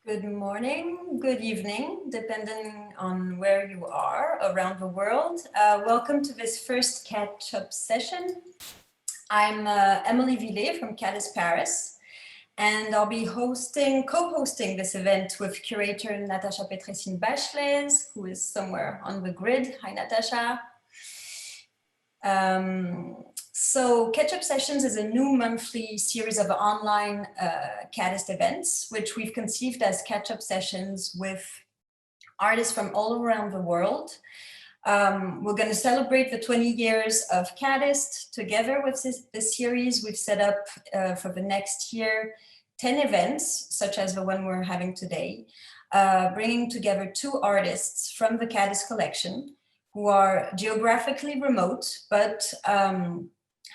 Good morning, good evening, depending on where you are around the world. Welcome to this first Ketchup Session. I'm Emily Villet from KADIST Paris, and I'll be co-hosting this event with curator Natasha Petressin-Bacheles, who is somewhere on the grid. Hi, Natasha. So Ketchup Sessions is a new monthly series of online KADIST events, which we've conceived as Ketchup Sessions with artists from all around the world. We're going to celebrate the 20 years of KADIST together with this series. We've set up for the next year 10 events, such as the one we're having today, bringing together 2 artists from the KADIST collection who are geographically remote, but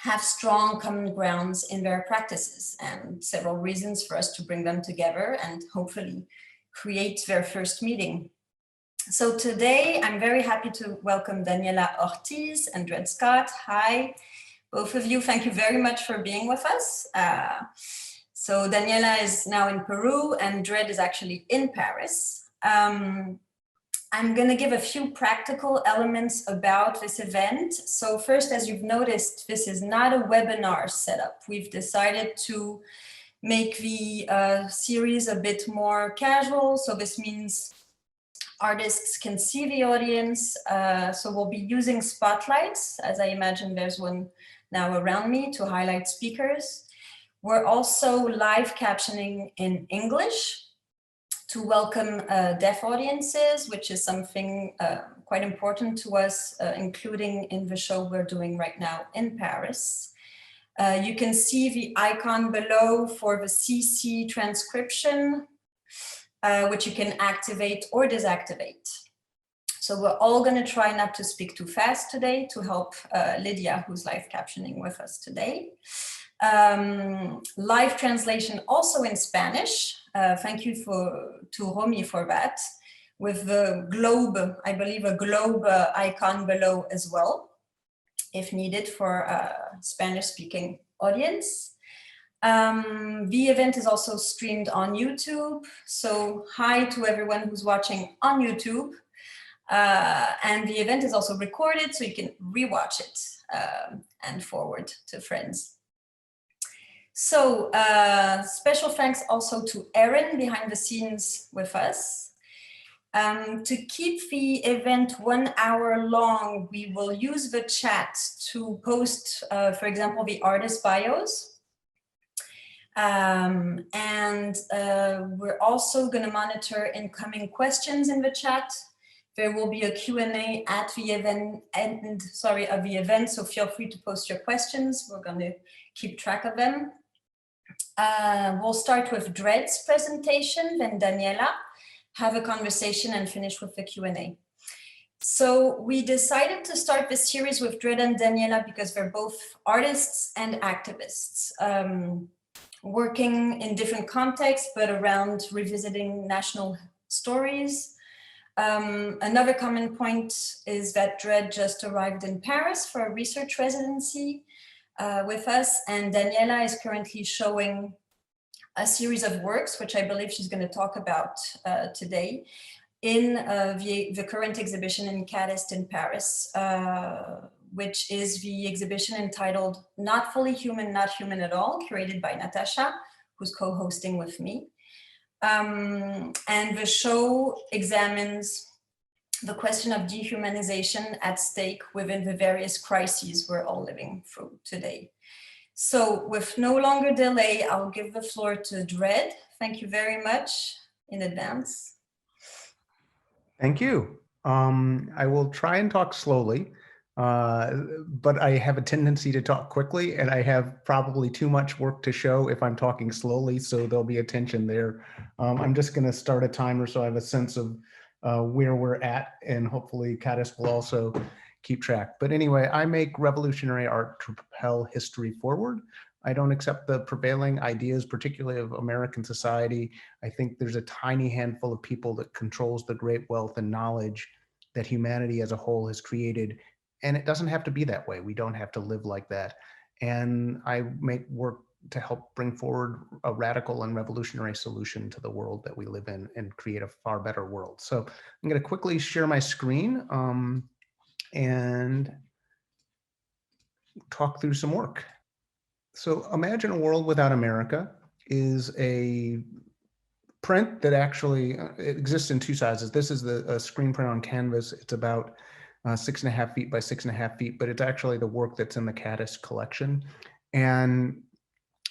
have strong common grounds in their practices, and several reasons for us to bring them together and hopefully create their first meeting. So today, I'm very happy to welcome Daniela Ortiz and Dred Scott. Hi, both of you. Thank you very much for being with us. So Daniela is now in Peru and Dred is actually in Paris. I'm going to give a few practical elements about this event. So first, as you've noticed, this is not a webinar setup. We've decided to make the series a bit more casual. So this means artists can see the audience. So we'll be using spotlights, as I imagine there's one now around me, to highlight speakers. We're also live captioning in English to welcome deaf audiences, which is something quite important to us, including in the show we're doing right now in Paris. You can see the icon below for the CC transcription, which you can activate or deactivate. So we're all going to try not to speak too fast today to help Lydia, who's live captioning with us today. Live translation also in Spanish. Thank you to Romy for that, with the globe, I believe a globe icon below as well, if needed for a Spanish-speaking audience. The event is also streamed on YouTube, so hi to everyone who's watching on YouTube. And the event is also recorded, so you can rewatch it and forward to friends. So special thanks also to Erin behind the scenes with us. To keep the event 1 hour long, we will use the chat to post, for example, the artist bios. And we're also going to monitor incoming questions in the chat. There will be a Q&A at the event of the event, so feel free to post your questions. We're going to keep track of them. We'll start with Dred's presentation, then Daniela, have a conversation and finish with the Q&A. So we decided to start this series with Dred and Daniela because they're both artists and activists, working in different contexts, but around revisiting national stories. Another common point is that Dred just arrived in Paris for a research residency with us, and Daniela is currently showing a series of works, which I believe she's going to talk about today, in the current exhibition in KADIST in Paris, which is the exhibition entitled Not Fully Human, Not Human at All, curated by Natasha, who's co-hosting with me. And the show examines the question of dehumanization at stake within the various crises we're all living through today. So with no longer delay, I'll give the floor to Dred. Thank you very much in advance. Thank you. I will try and talk slowly, but I have a tendency to talk quickly, and I have probably too much work to show if I'm talking slowly, so there'll be a tension there. I'm just going to start a timer so I have a sense of where we're at, and hopefully KADIST will also keep track. But anyway, I make revolutionary art to propel history forward. I don't accept the prevailing ideas, particularly of American society. I think there's a tiny handful of people that controls the great wealth and knowledge that humanity as a whole has created. And it doesn't have to be that way. We don't have to live like that. And I make work to help bring forward a radical and revolutionary solution to the world that we live in and create a far better world. So I'm going to quickly share my screen and talk through some work. So Imagine a World Without America is a print that actually it exists in two sizes. This is the screen print on canvas. It's about 6.5 feet by 6.5 feet, but it's actually the work that's in the KADIST collection. And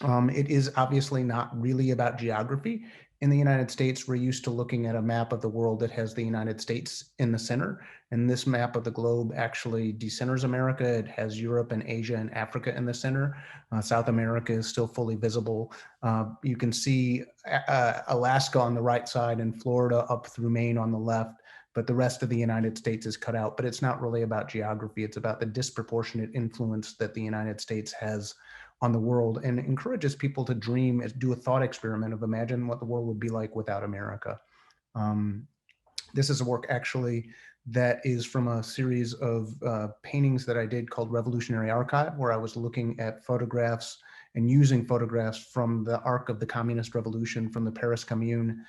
it is obviously not really about geography. In the United States, we're used to looking at a map of the world that has the United States in the center. And this map of the globe actually decenters America. It has Europe and Asia and Africa in the center. South America is still fully visible. You can see Alaska on the right side and Florida up through Maine on the left, but the rest of the United States is cut out. But it's not really about geography. It's about the disproportionate influence that the United States has on the world, and encourages people to dream, do a thought experiment of imagine what the world would be like without America. This is a work actually that is from a series of paintings that I did called Revolutionary Archive, where I was looking at photographs and using photographs from the arc of the Communist Revolution, from the Paris Commune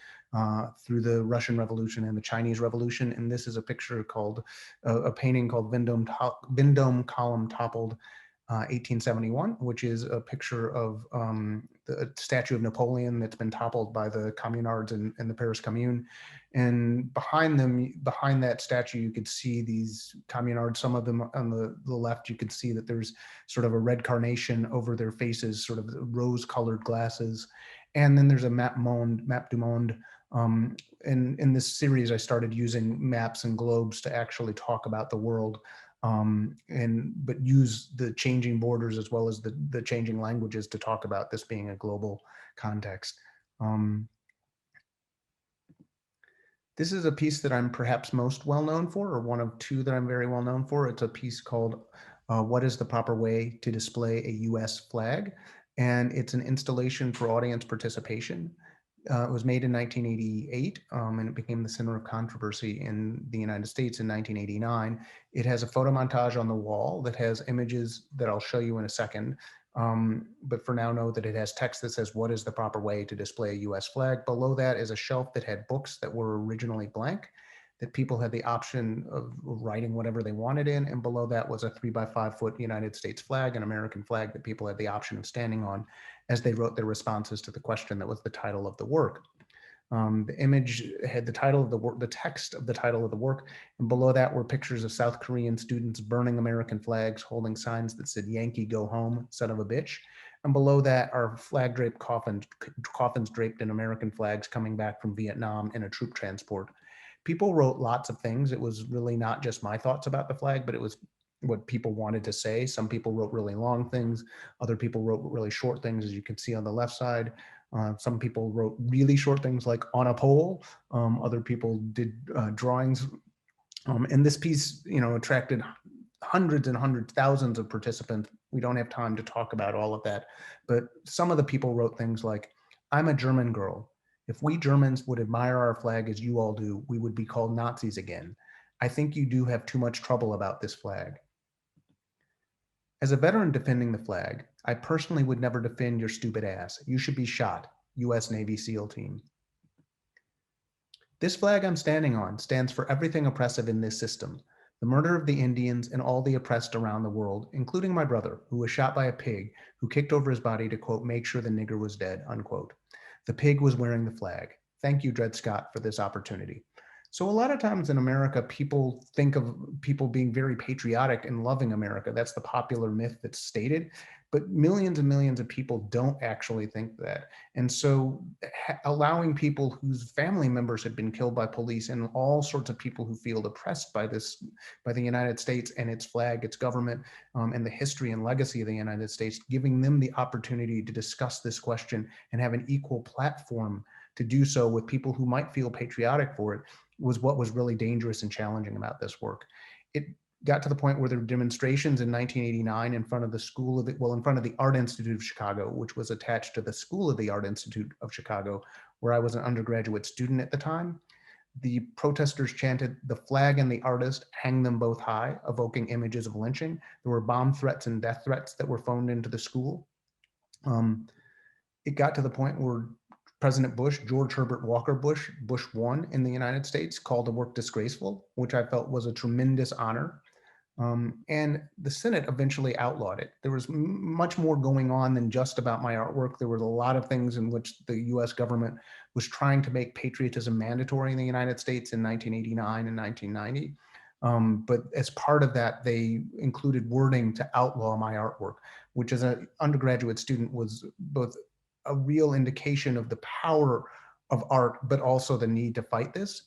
through the Russian Revolution and the Chinese Revolution. And this is a picture called, a painting called Vendome Column Toppled, 1871, which is a picture of the statue of Napoleon that's been toppled by the communards in the Paris Commune. And behind them, behind that statue, you could see these communards. Some of them on the left, you could see that there's sort of a red carnation over their faces, sort of rose-colored glasses. And then there's a map du monde. In this series, I started using maps and globes to actually talk about the world. But use the changing borders as well as the changing languages to talk about this being a global context. This is a piece that I'm perhaps most well known for, or one of two that I'm very well known for. It's a piece called What is the Proper Way to Display a US Flag? And it's an installation for audience participation. It was made in 1988, and it became the center of controversy in the United States in 1989. It has a photo montage on the wall that has images that I'll show you in a second. But for now, know that it has text that says, what is the proper way to display a US flag? Below that is a shelf that had books that were originally blank, that people had the option of writing whatever they wanted in. And below that was a 3x5 foot United States flag, an American flag that people had the option of standing on as they wrote their responses to the question that was the title of the work. The image had the title of the work, the text of the title of the work, and below that were pictures of South Korean students burning American flags, holding signs that said "Yankee go home, son of a bitch." And below that are flag draped coffins draped in American flags coming back from Vietnam in a troop transport. People wrote lots of things. It was really not just my thoughts about the flag, but it was what people wanted to say. Some people wrote really long things. Other people wrote really short things, as you can see on the left side. Some people wrote really short things like on a pole. Other people did drawings. And this piece, attracted hundreds and hundreds, thousands of participants. We don't have time to talk about all of that. But some of the people wrote things like, I'm a German girl. If we Germans would admire our flag as you all do, we would be called Nazis again. I think you do have too much trouble about this flag. As a veteran defending the flag, I personally would never defend your stupid ass. You should be shot, U.S. Navy SEAL team. This flag I'm standing on stands for everything oppressive in this system. The murder of the Indians and all the oppressed around the world, including my brother, who was shot by a pig who kicked over his body to, quote, make sure the nigger was dead, unquote. The pig was wearing the flag. Thank you, Dred Scott, for this opportunity. So a lot of times in America, people think of people being very patriotic and loving America. That's the popular myth that's stated, but millions and millions of people don't actually think that. And so allowing people whose family members have been killed by police and all sorts of people who feel oppressed by the United States and its flag, its government, and the history and legacy of the United States, giving them the opportunity to discuss this question and have an equal platform to do so with people who might feel patriotic for it, was what was really dangerous and challenging about this work. It got to the point where there were demonstrations in 1989 in front of in front of the Art Institute of Chicago, which was attached to the School of the Art Institute of Chicago, where I was an undergraduate student at the time. The protesters chanted, "The flag and the artist, hang them both high," evoking images of lynching. There were bomb threats and death threats that were phoned into the school. It got to the point where President Bush, George Herbert Walker Bush, Bush 1 in the United States, called the work disgraceful, which I felt was a tremendous honor. And the Senate eventually outlawed it. There was much more going on than just about my artwork. There were a lot of things in which the US government was trying to make patriotism mandatory in the United States in 1989 and 1990. But as part of that, they included wording to outlaw my artwork, which as an undergraduate student was both a real indication of the power of art, but also the need to fight this.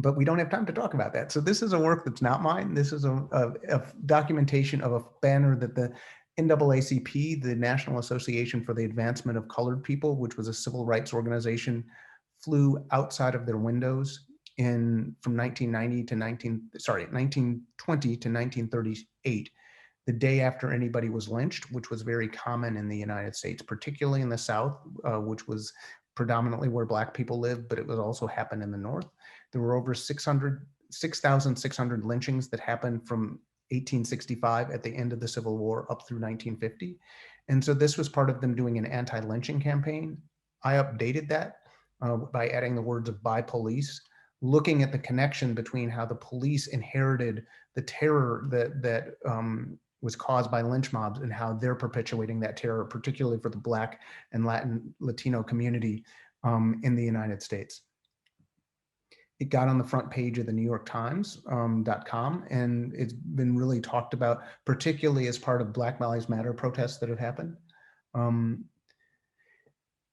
But we don't have time to talk about that. So this is a work that's not mine. This is a documentation of a banner that the NAACP, the National Association for the Advancement of Colored People, which was a civil rights organization, flew outside of their windows from 1920 to 1938, the day after anybody was lynched, which was very common in the United States, particularly in the South, which was predominantly where Black people lived, but it would also happen in the North. There were over 6,600 lynchings that happened from 1865 at the end of the Civil War up through 1950. And so this was part of them doing an anti-lynching campaign. I updated that by adding the words of "by police," looking at the connection between how the police inherited the terror that was caused by lynch mobs and how they're perpetuating that terror, particularly for the Black and Latino community in the United States. It got on the front page of the New York Times.com, and it's been really talked about, particularly as part of Black Lives Matter protests that have happened.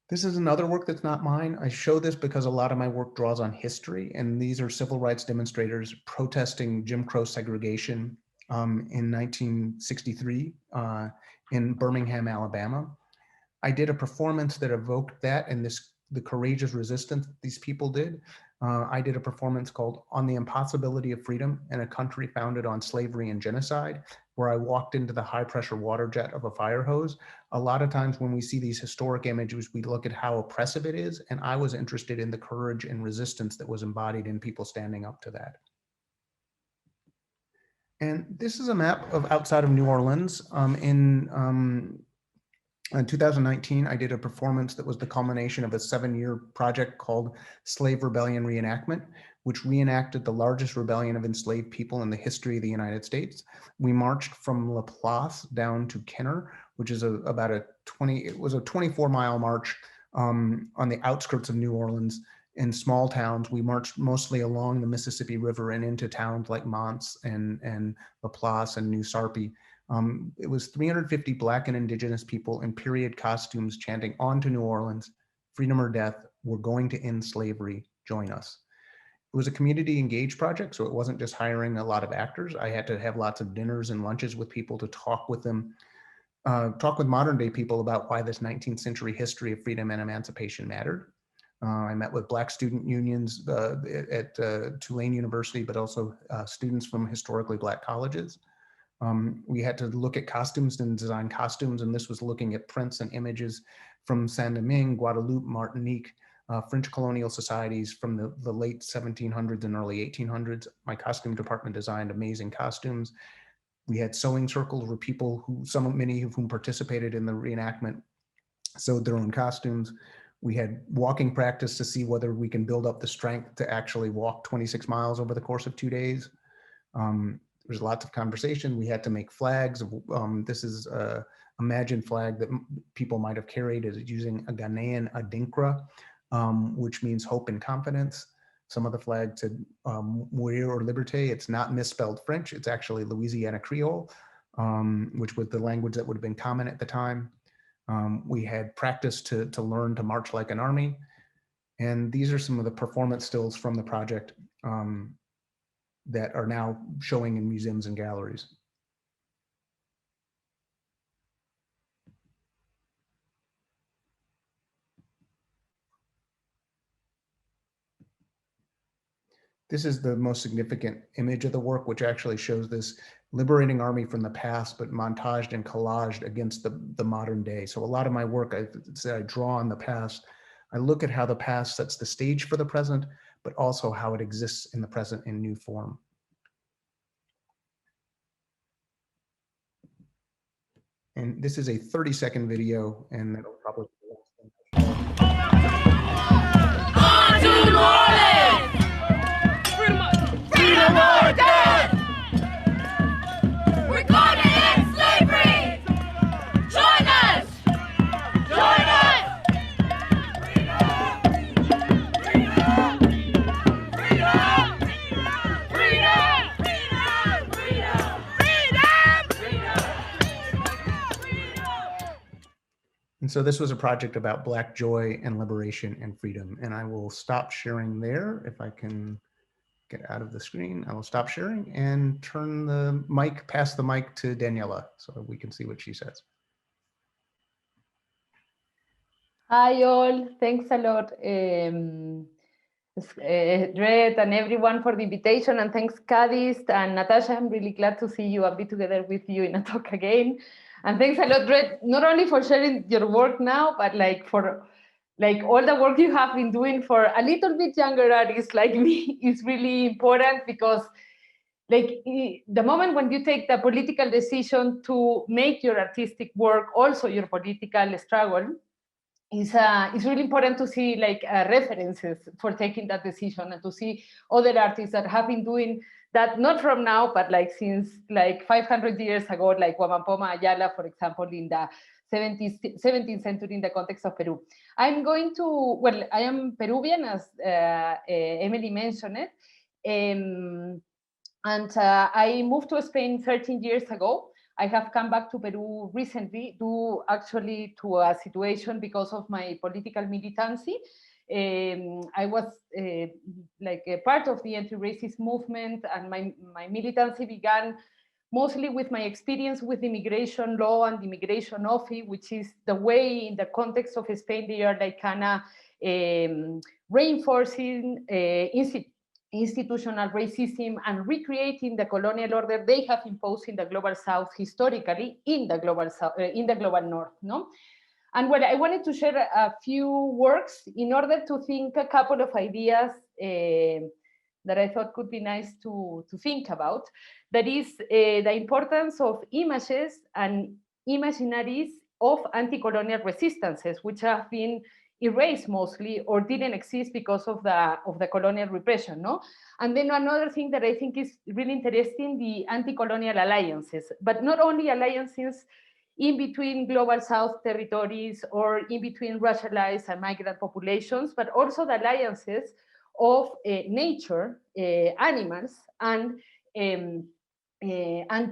This is another work that's not mine. I show this because a lot of my work draws on history, and these are civil rights demonstrators protesting Jim Crow segregation in 1963 in Birmingham, Alabama. I did a performance that evoked that and the courageous resistance these people did. I did a performance called "On the Impossibility of Freedom in a Country Founded on Slavery and Genocide," where I walked into the high pressure water jet of a fire hose. A lot of times when we see these historic images, we look at how oppressive it is, and I was interested in the courage and resistance that was embodied in people standing up to that. And this is a map of outside of New Orleans. In 2019, I did a performance that was the culmination of a 7-year project called Slave Rebellion Reenactment, which reenacted the largest rebellion of enslaved people in the history of the United States. We marched from La Place down to Kenner, which is about a 24-mile march on the outskirts of New Orleans in small towns. We marched mostly along the Mississippi River and into towns like Mons and La Place and New Sarpy. It was 350 Black and Indigenous people in period costumes chanting "On to New Orleans, freedom or death, we're going to end slavery, join us." It was a community engaged project, so it wasn't just hiring a lot of actors. I had to have lots of dinners and lunches with people to talk with them, talk with modern day people about why this 19th century history of freedom and emancipation mattered. I met with Black student unions at Tulane University, but also students from historically Black colleges. We had to look at costumes and design costumes, and this was looking at prints and images from Saint-Domingue, Guadeloupe, Martinique, French colonial societies from the late 1700s and early 1800s. My costume department designed amazing costumes. We had sewing circles where people many of whom participated in the reenactment sewed their own costumes. We had walking practice to see whether we can build up the strength to actually walk 26 miles over the course of 2 days. There's lots of conversation. We had to make flags. This is a imagined flag that people might have carried as using a Ghanaian adinkra, which means hope and confidence. Some of the flag said Mourir or Liberté. It's not misspelled French. It's actually Louisiana Creole, which was the language that would have been common at the time. We had practice to learn to march like an army. And these are some of the performance stills from the project that are now showing in museums and galleries. This is the most significant image of the work, which actually shows this liberating army from the past, but montaged and collaged against the modern day. So a lot of my work, I draw on the past. I look at how the past sets the stage for the present, but also how it exists in the present in new form. And this is a 30-second video, and it'll probably be less than On to New Orleans! Freedom or death! We're gonna end slavery! Join us! Join us! Freedom! Freedom! Freedom! Freedom! Freedom! Freedom! And so this was a project about Black joy and liberation and freedom. And I will stop sharing there. If I can get out of the screen, I will stop sharing and turn the mic, pass the mic to Daniela so we can see what she says. Hi all, thanks a lot, Red and everyone for the invitation, and thanks KADIST and Natasha. I'm really glad to see you and be together with you in a talk again. And thanks a lot, Red, not only for sharing your work now, but for all the work you have been doing for a little bit younger artists like me is really important, because the moment when you take the political decision to make your artistic work also your political struggle, it's really important to see references for taking that decision, and to see other artists that have been doing that, not from now, but since 500 years ago, like Huamampoma Ayala, for example, in the 17th century in the context of Peru. I'm going to, I am Peruvian, as Emily mentioned it, and I moved to Spain 13 years ago. I have come back to Peru recently due actually to a situation because of my political militancy. I was a part of the anti-racist movement, and my militancy began mostly with my experience with immigration law and immigration office, which is the way in the context of Spain they are reinforcing institutional racism and recreating the colonial order they have imposed in the global south historically in the global south, in the global north, no? And I wanted to share a few works in order to think a couple of ideas that I thought could be nice to think about. That is the importance of images and imaginaries of anti-colonial resistances, which have been erased mostly or didn't exist because of the colonial repression, no? And then another thing that I think is really interesting, the anti-colonial alliances, but not only alliances in between global south territories or in between racialized and migrant populations, but also the alliances of nature, animals, and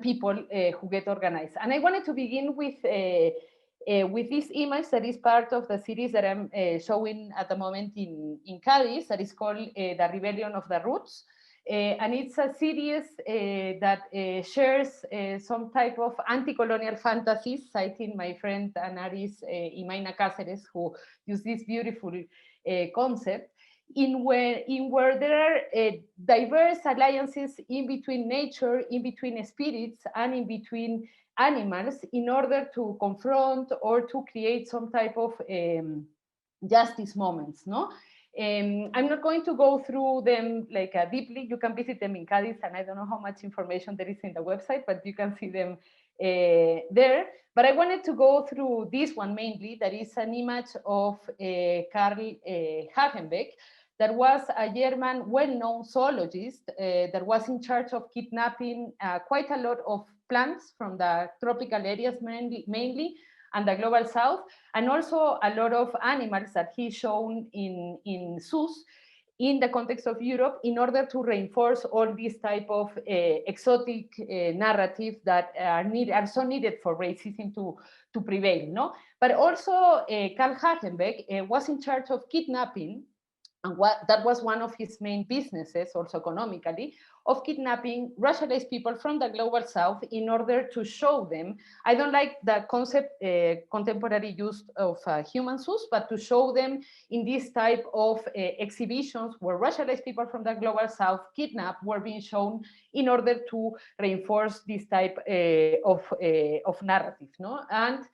people who get organized. And I wanted to begin with this image that is part of the series that I'm showing at the moment in KADIST, that is called The Rebellion of the Roots. And it's a series that shares some type of anti-colonial fantasies, citing my friend and artist Imaina Cáceres, who used this beautiful concept, in where there are diverse alliances in between nature, in between spirits, and in between animals, in order to confront or to create some type of justice moments, no? I'm not going to go through them deeply. You can visit them in KADIST, and I don't know how much information there is in the website, but you can see them there. But I wanted to go through this one mainly. That is an image of Karl Hagenbeck, that was a German well-known zoologist that was in charge of kidnapping quite a lot of plants from the tropical areas mainly and the global south, and also a lot of animals that he shown in zoos in the context of Europe, in order to reinforce all these type of exotic narratives that are so needed for racism to prevail, no? But also Karl Hagenbeck was in charge of kidnapping, and that was one of his main businesses, also economically, of kidnapping racialized people from the global south in order to show them. I don't like the concept, contemporary use of human zoos, but to show them in this type of exhibitions where racialized people from the global south kidnapped were being shown in order to reinforce this type of narrative, no? And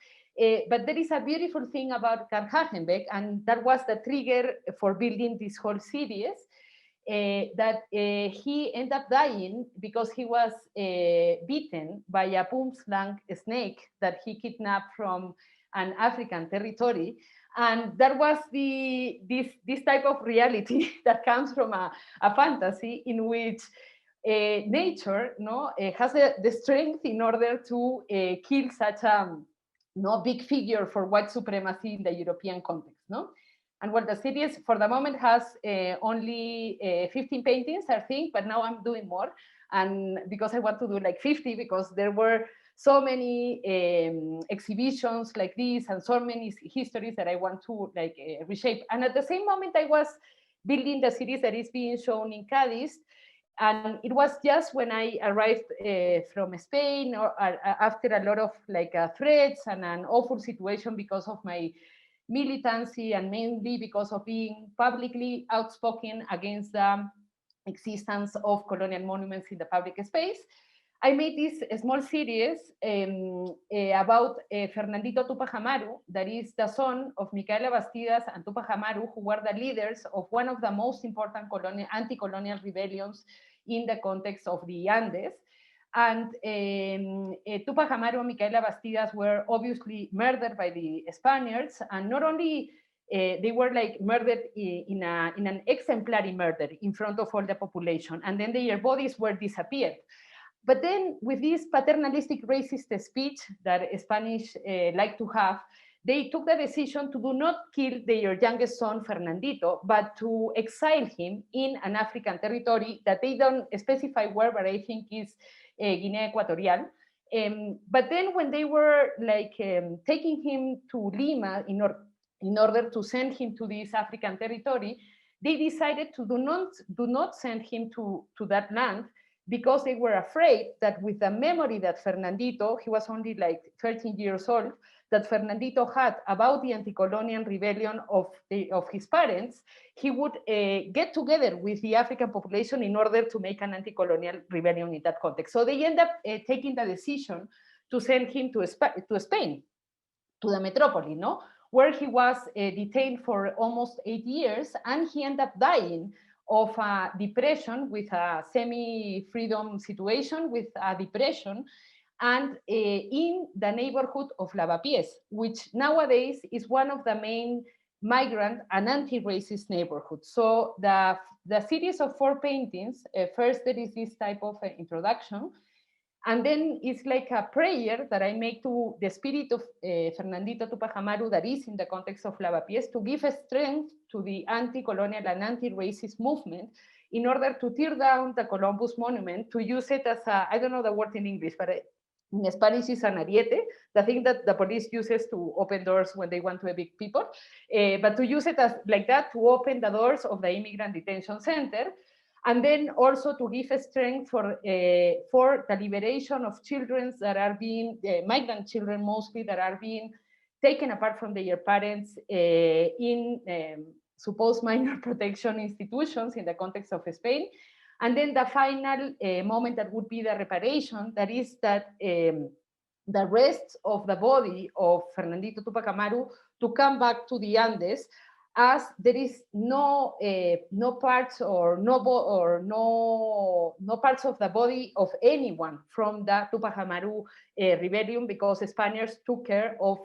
but there is a beautiful thing about Karl Hagenbeck, and that was the trigger for building this whole series. that he ended up dying because he was bitten by a boomslang snake that he kidnapped from an African territory. And that was this type of reality that comes from a fantasy in which nature has the strength in order to kill such a big figure for white supremacy in the European context. And well, the series for the moment has only 15 paintings, I think, but now I'm doing more. And because I want to do like 50, because there were so many exhibitions like this and so many histories that I want to like reshape. And at the same moment, I was building the series that is being shown in KADIST. And it was just when I arrived from Spain, or after a lot of like threats and an awful situation because of my militancy, and mainly because of being publicly outspoken against the existence of colonial monuments in the public space. I made this small series about Fernandito Tupac Amaru, that is the son of Micaela Bastidas and Tupac Amaru, who were the leaders of one of the most important anti-colonial rebellions in the context of the Andes. And Tupac Amaru and Micaela Bastidas were obviously murdered by the Spaniards, and not only they were like murdered in an exemplary murder in front of all the population, and then their bodies were disappeared. But then with this paternalistic racist speech that Spanish like to have, they took the decision to do not kill their youngest son, Fernandito, but to exile him in an African territory that they don't specify where, but I think is Guinea Equatorial. But then when they were like taking him to Lima in order to send him to this African territory, they decided to do not send him to that land, because they were afraid that with the memory that Fernandito, he was only like 13 years old, that Fernandito had about the anti-colonial rebellion of his parents, he would get together with the African population in order to make an anti-colonial rebellion in that context. So they end up taking the decision to send him to Spain, to the metropole, where he was detained for almost 8 years, and he ended up dying of a depression, with a semi-freedom situation, with a depression, and in the neighborhood of Lavapiés, which nowadays is one of the main migrant and anti-racist neighborhoods. So the series of 4 paintings, first there is this type of introduction, and then it's like a prayer that I make to the spirit of Fernandito Tupac Amaru that is in the context of Lavapiés, to give strength to the anti-colonial and anti-racist movement in order to tear down the Columbus monument, to use it as a, I don't know the word in English, but in Spanish is an ariete, the thing that the police uses to open doors when they want to evict people, but to use it as like that to open the doors of the immigrant detention center. And then also to give strength for the liberation of children that are being, migrant children mostly, that are being taken apart from their parents in supposed minor protection institutions in the context of Spain. And then the final moment that would be the reparation, that is that the rest of the body of Fernandito Tupac Amaru to come back to the Andes, as there is no parts or no parts of the body of anyone from the Tupac Amaru rebellion, because the Spaniards took care of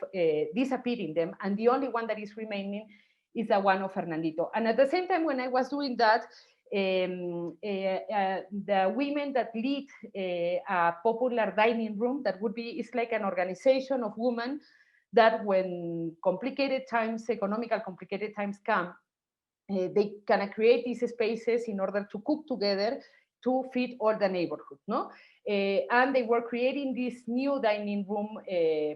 disappearing them, and the only one that is remaining is the one of Fernandito. And at the same time, when I was doing that, the women that lead a popular dining room, that would be, it's like an organization of women that when complicated times, economical complicated times come, they can create these spaces in order to cook together to feed all the neighborhood, and they were creating this new dining room,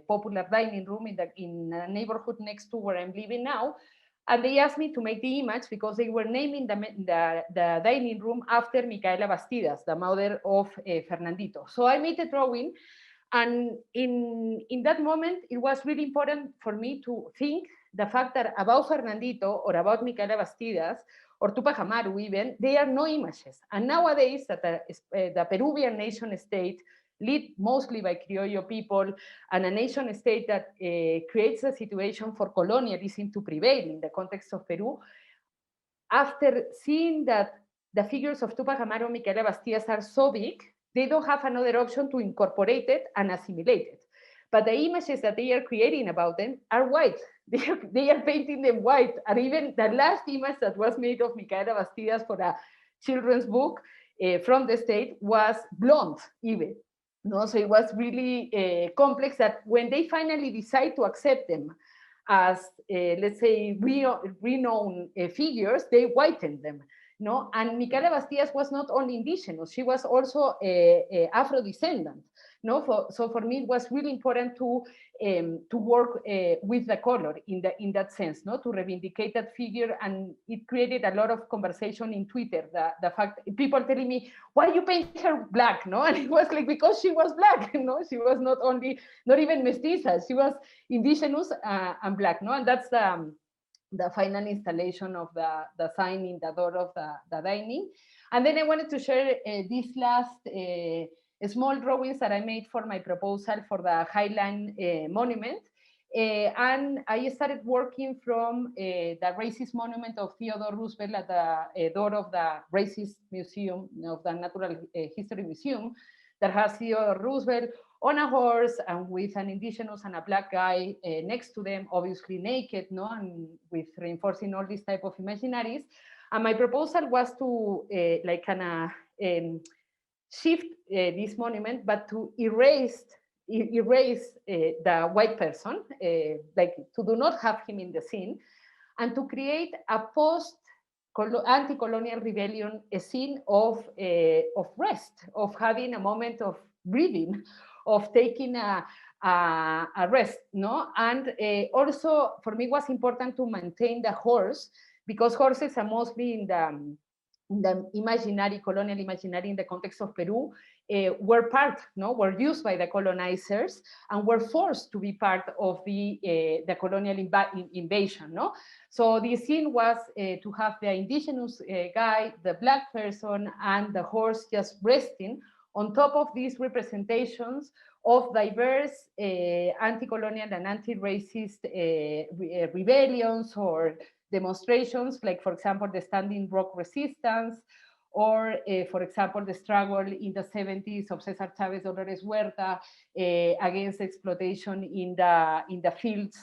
popular dining room in a neighborhood next to where I'm living now. And they asked me to make the image because they were naming the dining room after Micaela Bastidas, the mother of Fernandito. So I made a drawing. And in that moment, it was really important for me to think the fact that about Fernandito or about Micaela Bastidas or Tupac Amaru even, there are no images. And nowadays, that the Peruvian nation state, led mostly by Criollo people, and a nation state that creates a situation for colonialism to prevail in the context of Peru, after seeing that the figures of Tupac Amaru and Micaela Bastidas are so big, they don't have another option to incorporate it and assimilate it. But the images that they are creating about them are white. They are painting them white. And even the last image that was made of Micaela Bastidas for a children's book from the state was blonde even. No, so it was really complex that when they finally decide to accept them as, let's say, renowned figures, they whiten them. No, and Micaela Bastidas was not only indigenous; she was also Afro-descendant. No, so for me it was really important to work with the color in that sense, no, to reivindicate that figure, and it created a lot of conversation in Twitter. The fact people telling me, why you paint her black, no, and it was like because she was black, no, she was not even mestiza, she was indigenous and black, no, and that's the final installation of the sign in the door of the dining. And then I wanted to share these last small drawings that I made for my proposal for the Highline Monument. And I started working from the racist monument of Theodore Roosevelt at the door of the Racist Museum, of the Natural History Museum, that has Theodore Roosevelt on a horse and with an indigenous and a black guy next to them, obviously naked, no, and with reinforcing all these type of imaginaries. And my proposal was to shift this monument, but to erase the white person, like to do not have him in the scene, and to create a anti-colonial rebellion, a scene of rest, of having a moment of breathing, of taking a rest, no? And also for me it was important to maintain the horse, because horses are mostly in the imaginary, colonial imaginary in the context of Peru, were used by the colonizers and were forced to be part of the colonial invasion, no? So the scene was to have the indigenous guy, the black person, and the horse just resting on top of these representations of diverse anti-colonial and anti-racist rebellions or demonstrations, like, for example, the Standing Rock Resistance, or, for example, the struggle in the 70s of Cesar Chavez, Dolores Huerta against exploitation in the fields,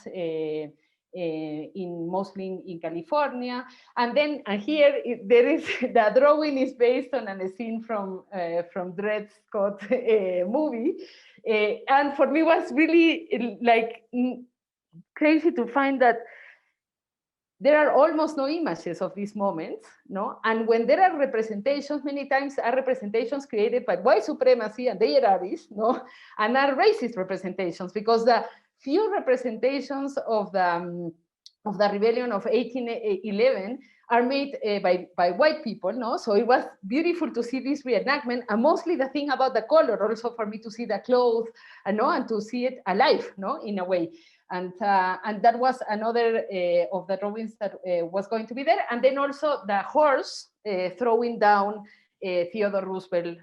mostly in California. And then here there is the drawing is based on a scene from Dred Scott movie, and for me was really like crazy to find that there are almost no images of these moments, no? And when there are representations, many times are representations created by white supremacy and their allies, no? And are racist representations, because the few representations of the rebellion of 1811 are made by white people, no? So it was beautiful to see this reenactment, and mostly the thing about the color, also for me to see the clothes, no? And to see it alive, no? In a way. And that was another of the drawings that was going to be there. And then also the horse throwing down Theodore Roosevelt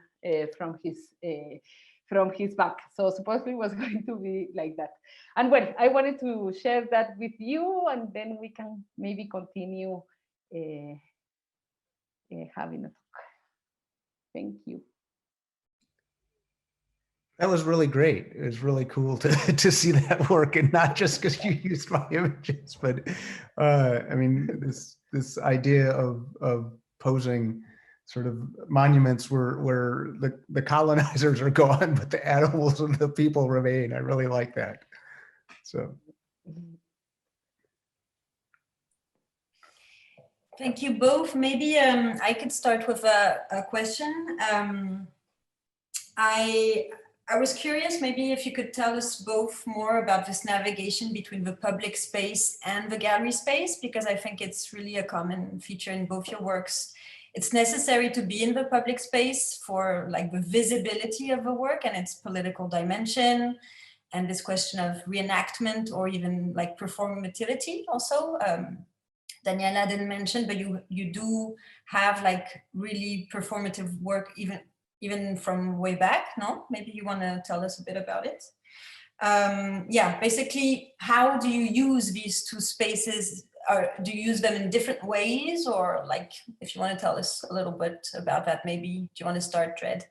from his back. So supposedly it was going to be like that. And well, I wanted to share that with you, and then we can maybe continue having a talk. Thank you. That was really great. It was really cool to see that work, and not just because you used my images, but I mean, this idea of posing sort of monuments where the colonizers are gone, but the animals and the people remain. I really like that. So. Thank you both. Maybe I could start with a question. I was curious, maybe if you could tell us both more about this navigation between the public space and the gallery space, because I think it's really a common feature in both your works. It's necessary to be in the public space for like the visibility of the work and its political dimension, and this question of reenactment or even like performativity also. Daniela didn't mention, but you do have like really performative work even from way back, no? Maybe you want to tell us a bit about it. Yeah, basically, how do you use these two spaces do you use them in different ways, or like, if you want to tell us a little bit about that, maybe, do you want to start, Dred?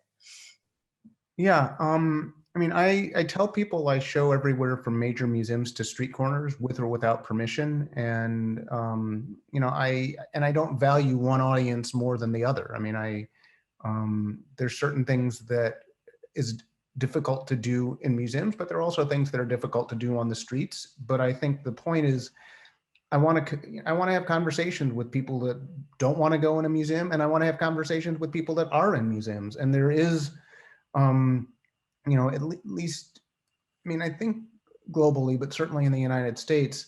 Yeah, I mean, I tell people I show everywhere from major museums to street corners with or without permission. And, you know, I don't value one audience more than the other. I mean, there's certain things that is difficult to do in museums, but there are also things that are difficult to do on the streets. But I think the point is, I want to have conversations with people that don't want to go in a museum, and I want to have conversations with people that are in museums. And there is, you know, at least, I mean, I think globally, but certainly in the United States,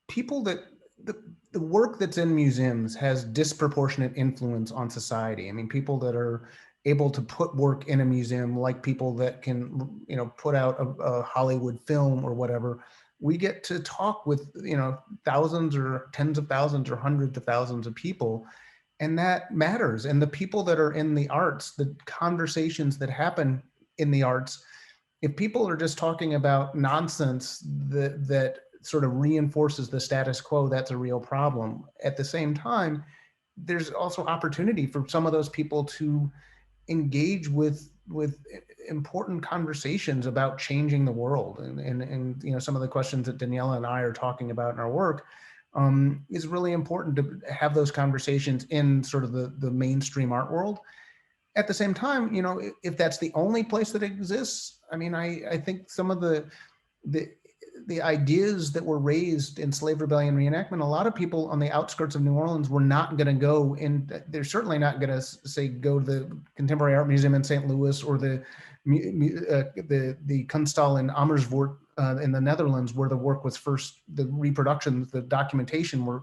people that the work that's in museums has disproportionate influence on society. I mean, people that are able to put work in a museum, like people that can, you know, put out a Hollywood film or whatever, we get to talk with, you know, thousands or tens of thousands or hundreds of thousands of people. And that matters. And the people that are in the arts, the conversations that happen in the arts, if people are just talking about nonsense that sort of reinforces the status quo, that's a real problem. At the same time, there's also opportunity for some of those people to engage with important conversations about changing the world. And you know, some of the questions that Daniela and I are talking about in our work, is really important to have those conversations in sort of the mainstream art world. At the same time, you know, if that's the only place that exists, I mean, I think some of the ideas that were raised in slave rebellion reenactment, a lot of people on the outskirts of New Orleans were not going to go in. They're certainly not going to say go to the Contemporary Art Museum in St. Louis or the Kunsthal in Amersfoort in the Netherlands, where the work was first, the reproductions, the documentation were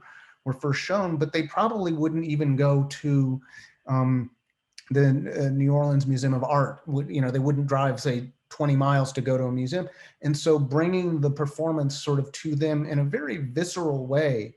first shown. But they probably wouldn't even go to the New Orleans Museum of Art. You know, they wouldn't drive, say, 20 miles to go to a museum. And so bringing the performance sort of to them in a very visceral way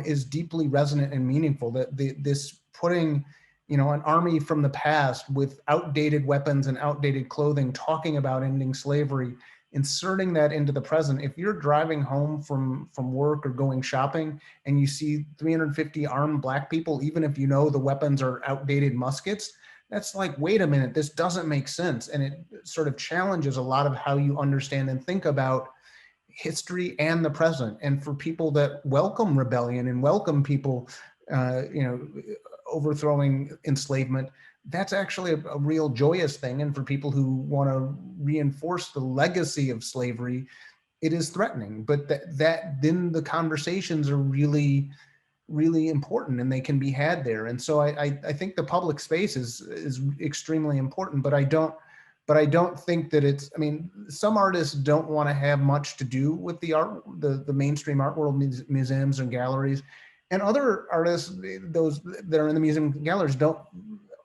is deeply resonant and meaningful. That this putting, you know, an army from the past with outdated weapons and outdated clothing talking about ending slavery, inserting that into the present. If you're driving home from work or going shopping and you see 350 armed Black people, even if you know the weapons are outdated muskets, that's like, wait a minute, this doesn't make sense. And it sort of challenges a lot of how you understand and think about history and the present. And for people that welcome rebellion and welcome people, you know, overthrowing enslavement, that's actually a real joyous thing. And for people who want to reinforce the legacy of slavery, it is threatening. But then the conversations are really important, and they can be had there. And so I think the public space is extremely important, but I don't think that it's, I mean, some artists don't want to have much to do with the art, the mainstream art world, museums and galleries, and other artists, those that are in the museum and galleries, don't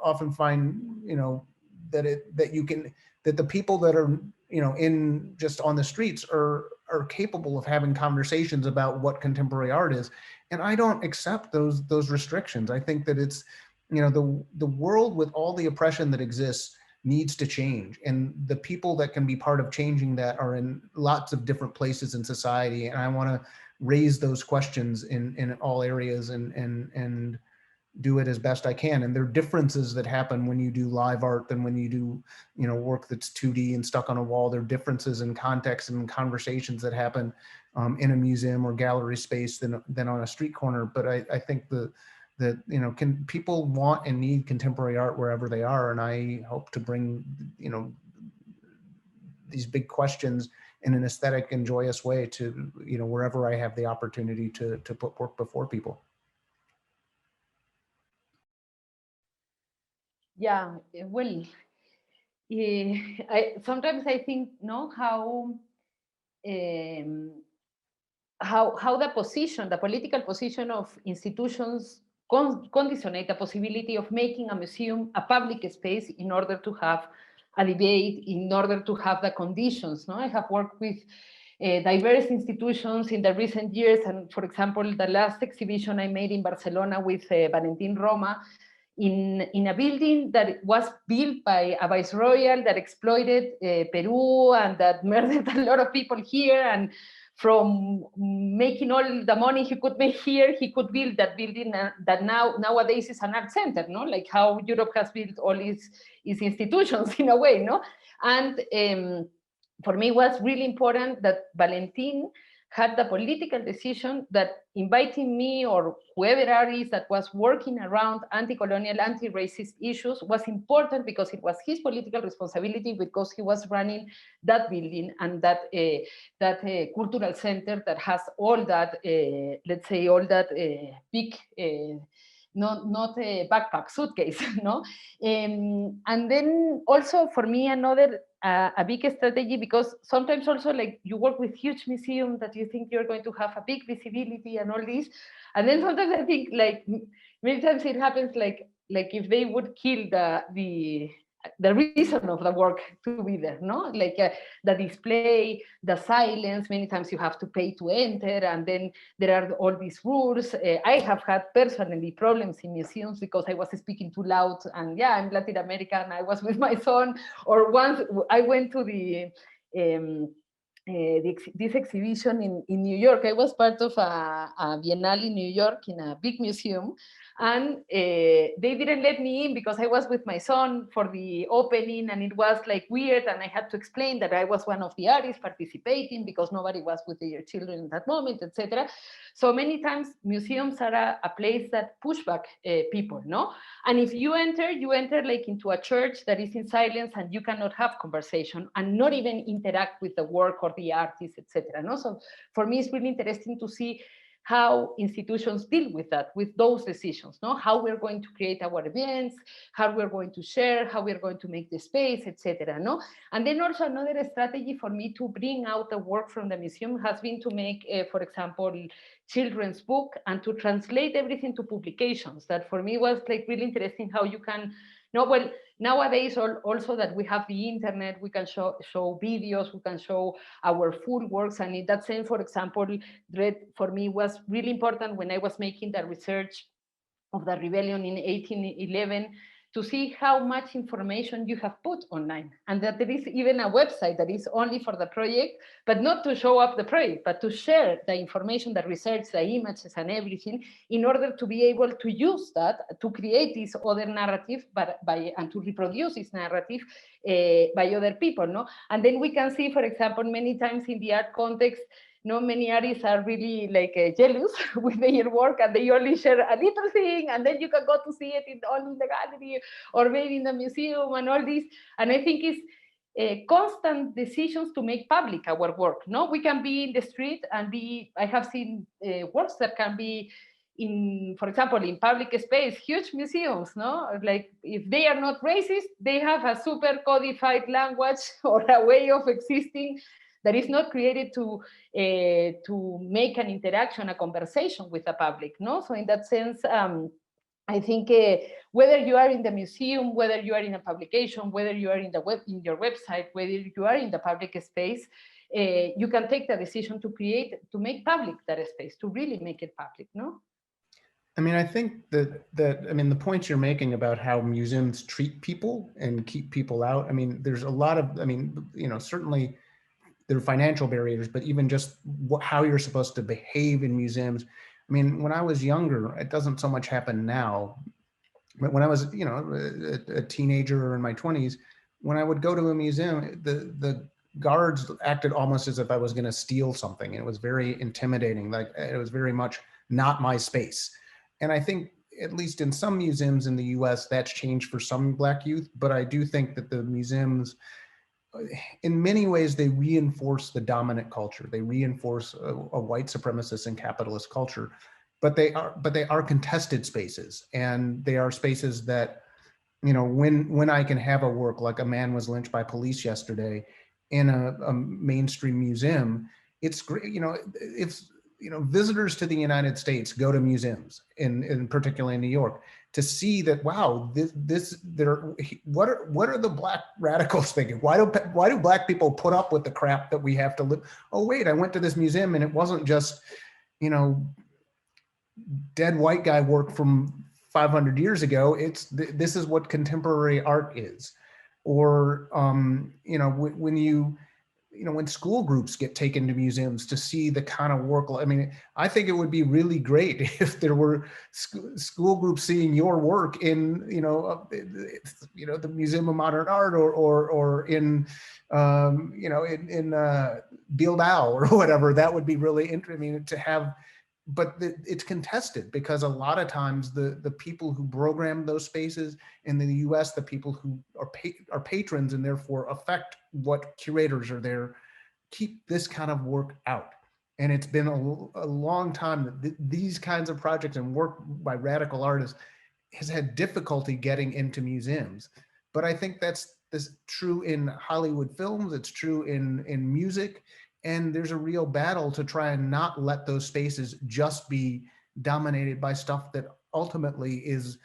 often find, you know, that the people that are, you know, in just on the streets are capable of having conversations about what contemporary art is. And I don't accept those restrictions. I think that it's, you know, the world with all the oppression that exists needs to change. And the people that can be part of changing that are in lots of different places in society. And I want to raise those questions in all areas and do it as best I can. And there are differences that happen when you do live art than when you do, you know, work that's 2D and stuck on a wall. There are differences in context and conversations that happen in a museum or gallery space than on a street corner. But I think that, you know, people want and need contemporary art wherever they are. And I hope to bring, you know, these big questions in an aesthetic and joyous way to, you know, wherever I have the opportunity to put work before people. Yeah, well, sometimes I think, no, how the political position of institutions conditionate the possibility of making a museum a public space in order to have a debate, in order to have the conditions. No, I have worked with diverse institutions in the recent years, and for example, the last exhibition I made in Barcelona with Valentin Roma, in a building that was built by a viceroyal that exploited Peru and that murdered a lot of people here. And from making all the money he could make here, he could build that building that nowadays is an art center, no? Like how Europe has built all its institutions in a way, no? And for me, it was really important that Valentin had the political decision that inviting me or whoever artist that was working around anti-colonial, anti-racist issues was important because it was his political responsibility, because he was running that building and that cultural center that has all that, let's say, all that big, not a backpack suitcase, no? And then also for me, another a big strategy, because sometimes also like you work with huge museums that you think you're going to have a big visibility and all this, and then sometimes I think like many times it happens like if they would kill the reason of the work to be there, no? Like the display, the silence, many times you have to pay to enter, and then there are all these rules. I have had personally problems in museums because I was speaking too loud, and yeah, I'm Latin American, I was with my son, or once I went to this exhibition in New York. I was part of a Biennale in New York in a big museum, and they didn't let me in because I was with my son for the opening, and it was like weird, and I had to explain that I was one of the artists participating because nobody was with their children at that moment, etc. So many times museums are a place that push back people, no? And if you enter like into a church that is in silence, and you cannot have conversation and not even interact with the work or the artist, etc. No? So for me, it's really interesting to see how institutions deal with that, with those decisions, no? How we're going to create our events, how we're going to share, how we're going to make the space, etc. No? And then also another strategy for me to bring out the work from the museum has been to make, for example, children's book and to translate everything to publications. That for me was like really interesting how you can, no, well, nowadays also that we have the internet, we can show videos, we can show our full works. And in that sense, for example, Dread for me was really important when I was making the research of the rebellion in 1811, to see how much information you have put online, and that there is even a website that is only for the project, but not to show up the project, but to share the information, the research, the images and everything, in order to be able to use that to create this other narrative, and to reproduce this narrative by other people, no? And then we can see, for example, many times in the art context, no, many artists are really like jealous with their work, and they only share a little thing, and then you can go to see it only in the gallery or maybe in the museum and all this. And I think it's constant decisions to make public our work. No, we can be in the street and I have seen works that can be in, for example, in public space, huge museums, no? Like if they are not racist, they have a super codified language or a way of existing that is not created to make an interaction, a conversation with the public, no? So in that sense, I think whether you are in the museum, whether you are in a publication, whether you are in your website, whether you are in the public space, you can take the decision to make public that space, to really make it public, no? I mean, I think that I mean, the points you're making about how museums treat people and keep people out, I mean, there's a lot of, I mean, you know, certainly there are financial barriers, but even just how you're supposed to behave in museums. I mean, when I was younger, it doesn't so much happen now, but when I was, you know, a teenager or in my 20s, when I would go to a museum, the guards acted almost as if I was going to steal something. It was very intimidating. Like it was very much not my space. And I think, at least in some museums in the US, that's changed for some Black youth, but I do think that the museums, in many ways, they reinforce the dominant culture. They reinforce a white supremacist and capitalist culture, but they are contested spaces, and they are spaces that, you know, when I can have a work like A Man Was Lynched by Police Yesterday in a mainstream museum, it's great. You know, it's, you know, visitors to the United States go to museums, in particularly in New York, to see that, wow, what are the Black radicals thinking? Why do Black people put up with the crap that we have to live? Oh wait, I went to this museum and it wasn't just, you know, dead white guy work from 500 years ago. This is what contemporary art is. Or you know, when you when school groups get taken to museums to see the kind of work. I mean, I think it would be really great if there were school groups seeing your work in, the Museum of Modern Art or in, in Bilbao or whatever. That would be really interesting. I mean, to have, but it's contested because a lot of times the people who program those spaces in the US, the people who are patrons and therefore affect what curators are there, keep this kind of work out. And it's been a long time that these kinds of projects and work by radical artists has had difficulty getting into museums. But I think that's true in Hollywood films, it's true in music. And there's a real battle to try and not let those spaces just be dominated by stuff that ultimately is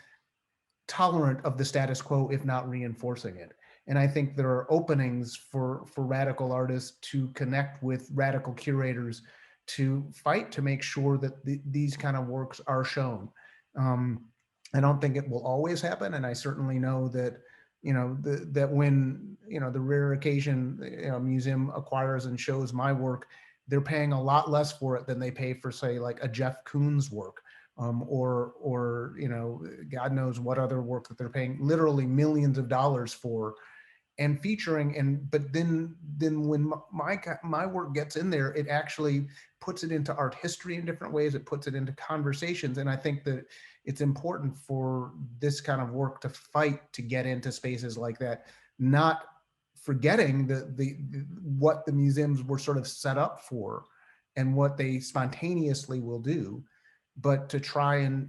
tolerant of the status quo, if not reinforcing it. And I think there are openings for radical artists to connect with radical curators to fight to make sure that these kind of works are shown. I don't think it will always happen. And I certainly know that that when, the rare occasion, a museum acquires and shows my work, they're paying a lot less for it than they pay for, say, like a Jeff Koons work, or God knows what other work that they're paying literally millions of dollars for and featuring. But then when my work gets in there, it actually puts it into art history in different ways. It puts it into conversations. And I think that it's important for this kind of work to fight to get into spaces like that, not forgetting what the museums were sort of set up for and what they spontaneously will do, but to try and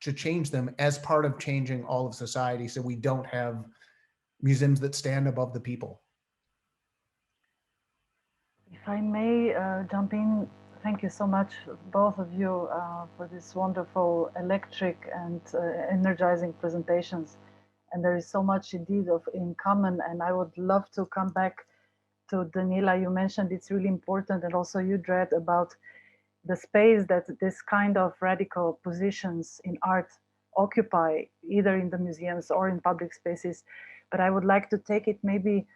to change them as part of changing all of society, so we don't have museums that stand above the people. If I may jump in, thank you so much, both of you, for this wonderful, electric and energizing presentations. And there is so much indeed in common. And I would love to come back to Daniela. You mentioned it's really important, and also you, Dred, about the space that this kind of radical positions in art occupy, either in the museums or in public spaces. But I would like to take it maybe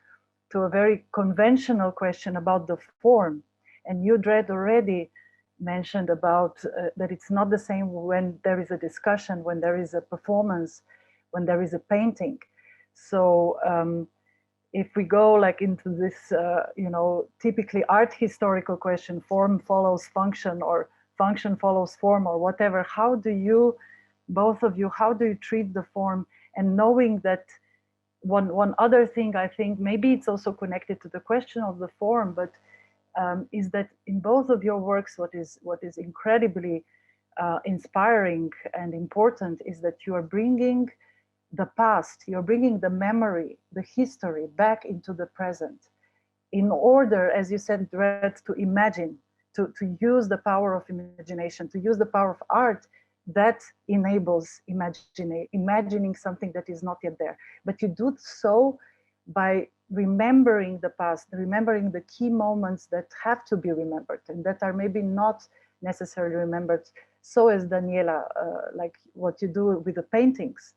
to a very conventional question about the form. And you, Dred, already mentioned about that it's not the same when there is a discussion, when there is a performance, when there is a painting. So if we go like into this, typically art historical question, form follows function or function follows form or whatever, how do you, both of you, how do you treat the form? And knowing that one other thing, I think maybe it's also connected to the question of the form, but is that in both of your works, what is incredibly inspiring and important is that you are bringing the past, you're bringing the memory, the history back into the present in order, as you said, Dred, to imagine, to use the power of imagination, to use the power of art that enables imagining something that is not yet there. But you do so by remembering the past, remembering the key moments that have to be remembered and that are maybe not necessarily remembered. So as Daniela, like what you do with the paintings.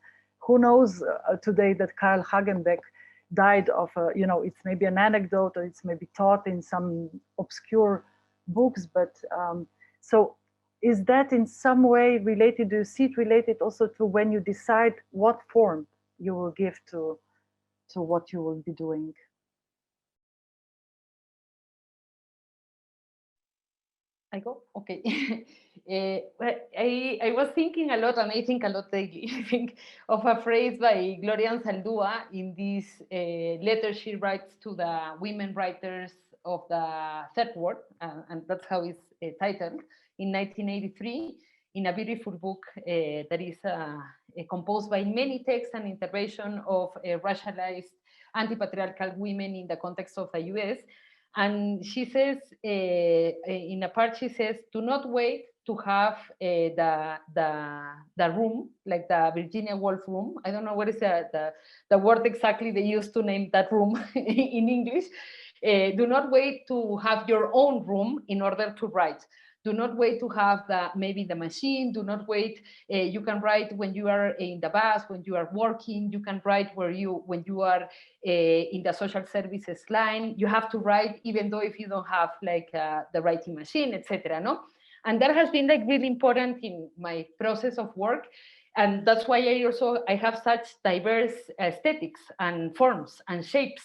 Who knows today that Karl Hagenbeck died of, it's maybe an anecdote or it's maybe taught in some obscure books, but so is that in some way related, do you see it related also to when you decide what form you will give to what you will be doing? I go? Okay. I was thinking a lot, and I think a lot daily, I think of a phrase by Gloria Anzaldúa in this letter she writes to the women writers of the Third World, and that's how it's titled, in 1983, in a beautiful book that is composed by many texts and intervention of racialized anti-patriarchal women in the context of the US. And she says, in a part, she says, do not wait to have the room, like the Virginia Woolf room. I don't know what is the word exactly they used to name that room in English. Do not wait to have your own room in order to write. Do not wait to have maybe the machine. Do not wait. You can write when you are in the bus, when you are working. You can write when you are in the social services line. You have to write even though if you don't have like the writing machine, etc. No, and that has been like really important in my process of work. And that's why I have such diverse aesthetics and forms and shapes.